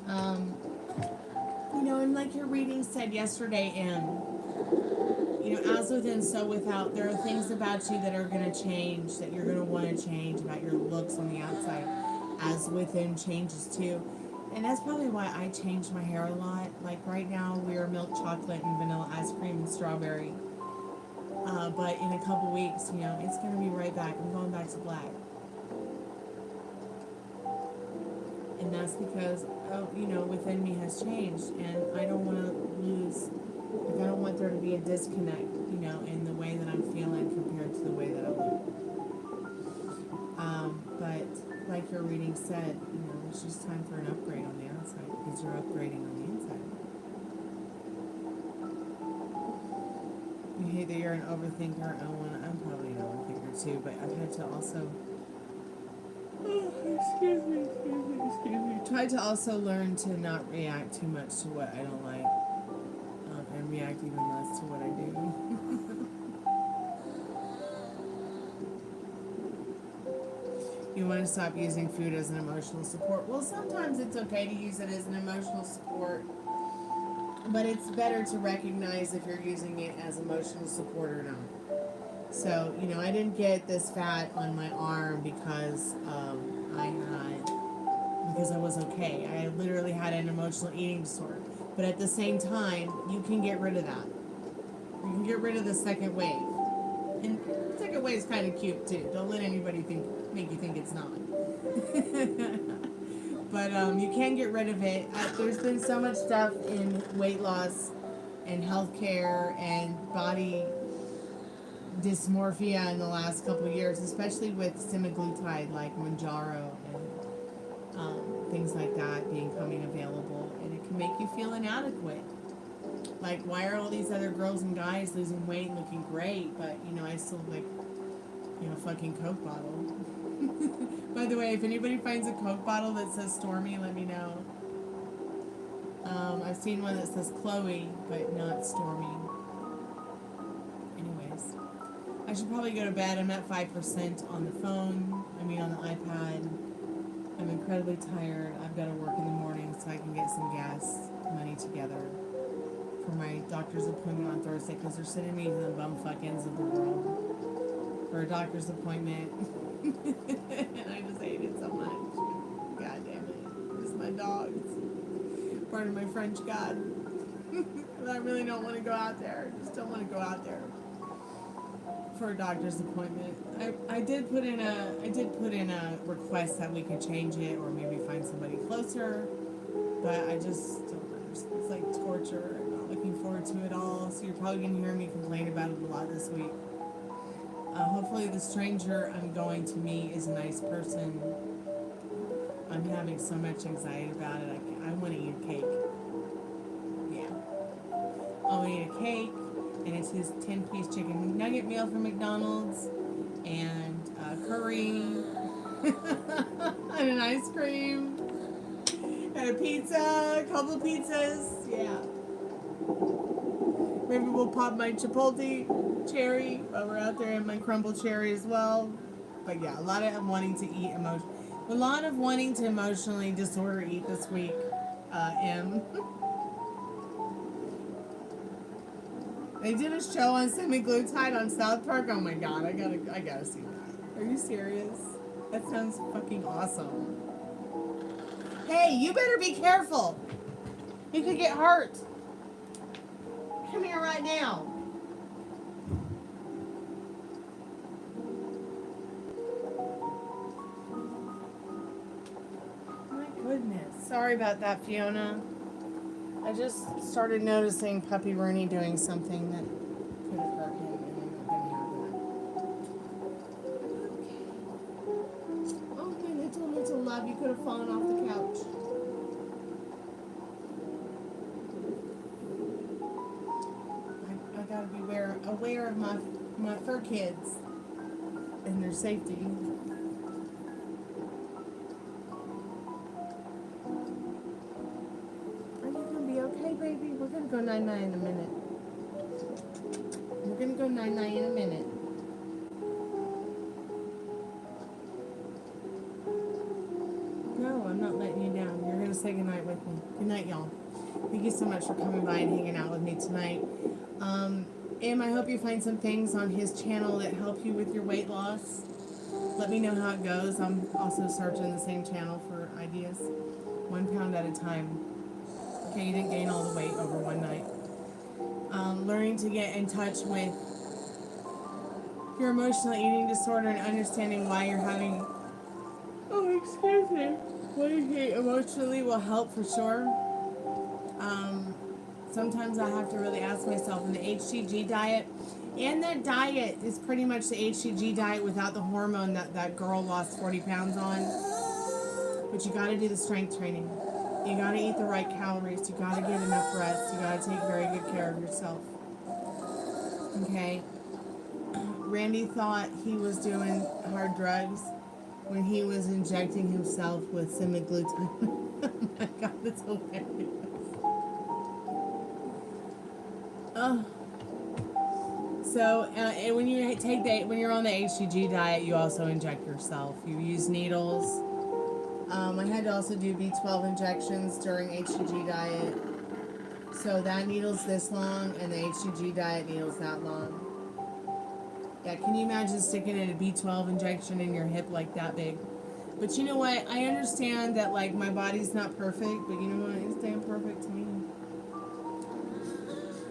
You know, and like your reading said yesterday, you know, as within, so without, there are things about you that are going to change, that you're going to want to change about your looks on the outside. As within changes too. And that's probably why I changed my hair a lot. Like right now, we're milk chocolate and vanilla ice cream and strawberry. But in a couple weeks, you know, it's going to be right back. I'm going back to black. And that's because, you know, within me has changed. And I don't want to lose. Like, I don't want there to be a disconnect, you know, in the way that I'm feeling compared to the way that I look. But like your reading said, you know, it's just time for an upgrade on the outside because you're upgrading on the inside. You hate that you're an overthinker. I'm probably an overthinker too, but I've had to also, excuse me. Try to also learn to not react too much to what I don't like. And react even less to what I do. You want to stop using food as an emotional support. Well, sometimes it's okay to use it as an emotional support, but it's better to recognize if you're using it as emotional support or not. So, you know, I didn't get this fat on my arm because because I was okay. I literally had an emotional eating disorder. But at the same time, you can get rid of that. You can get rid of the second wave. And the second wave is kind of cute too. Don't let anybody make you think it's not. But you can get rid of it. There's been so much stuff in weight loss and healthcare and body dysmorphia in the last couple of years, especially with semaglutide like Mounjaro and things like that becoming available, and it can make you feel inadequate. Like, why are all these other girls and guys losing weight and looking great, but, you know, I still look like, you know, fucking Coke bottle. By the way, if anybody finds a Coke bottle that says Stormy, let me know. I've seen one that says Chloe, but not Stormy. Anyways, I should probably go to bed. I'm at 5% on the phone, on the iPad. I'm incredibly tired. I've got to work in the morning so I can get some gas money together for my doctor's appointment on Thursday, because they're sending me to the bumfuck ends of the world for a doctor's appointment. And I just hate it so much. God damn it. It's my dogs. Part of my French God. I really don't want to go out there. I just don't want to go out there for a doctor's appointment. I did put in a request that we could change it or maybe find somebody closer, but I just don't understand. It's like torture. I'm not looking forward to it all. So you're probably gonna hear me complain about it a lot this week. Hopefully the stranger I'm going to meet is a nice person. I'm having so much anxiety about it. I want to eat a cake. Yeah. I want to eat a cake, and it's his 10-piece chicken nugget meal from McDonald's, and curry, and an ice cream, and a pizza, a couple of pizzas. Yeah. Maybe we'll pop my Chipotle cherry while we're out there, and my crumble cherry as well. But yeah, a lot of wanting to eat emotionally disorder eat this week. They did a show on semi-glutide on South Park. Oh my god, I gotta see that. Are you serious? That sounds fucking awesome. Hey, you better be careful. You could get hurt. Come here right now. My goodness. Sorry about that, Fiona. I just started noticing Puppy Rooney doing something that could have hurt him, and I'm not going to have that. Okay. Oh, my little love, you could have fallen off the couch. I gotta be aware of my fur kids and their safety. Okay, baby, we're gonna go 9-9 in a minute. We're gonna go 9-9 in a minute. No, I'm not letting you down. You're gonna say goodnight with me. Good night, y'all. Thank you so much for coming by and hanging out with me tonight. Em, I hope you find some things on his channel that help you with your weight loss. Let me know how it goes. I'm also searching the same channel for ideas. 1 pound at a time. Okay, you didn't gain all the weight over one night. Learning to get in touch with your emotional eating disorder and understanding why you're having, what you hate emotionally will help for sure. Sometimes I have to really ask myself, in the HCG diet, and that diet is pretty much the HCG diet without the hormone that girl lost 40 pounds on. But you gotta do the strength training. You gotta eat the right calories. You gotta get enough rest. You gotta take very good care of yourself. Okay? Randy thought he was doing hard drugs when he was injecting himself with semaglutide. Oh my god, that's hilarious. So when you're on the HCG diet, you also inject yourself. You use needles. I had to also do B12 injections during HCG diet. So that needle's this long, and the HCG diet needle's that long. Yeah, can you imagine sticking in a B12 injection in your hip like that big? But you know what? I understand that, like, my body's not perfect, but you know what? It's damn perfect to me.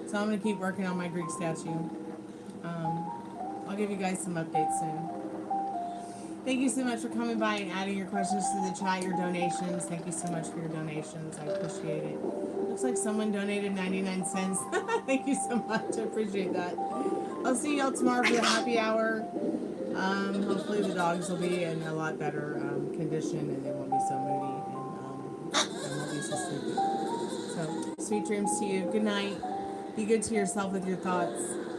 So I'm going to keep working on my Greek statue. I'll give you guys some updates soon. Thank you so much for coming by and adding your questions to the chat, your donations. Thank you so much for your donations. I appreciate it. Looks like someone donated 99 cents. Thank you so much. I appreciate that. I'll see y'all tomorrow for the happy hour. Hopefully the dogs will be in a lot better condition and they won't be so moody and won't be so sleepy. So, sweet dreams to you. Good night. Be good to yourself with your thoughts.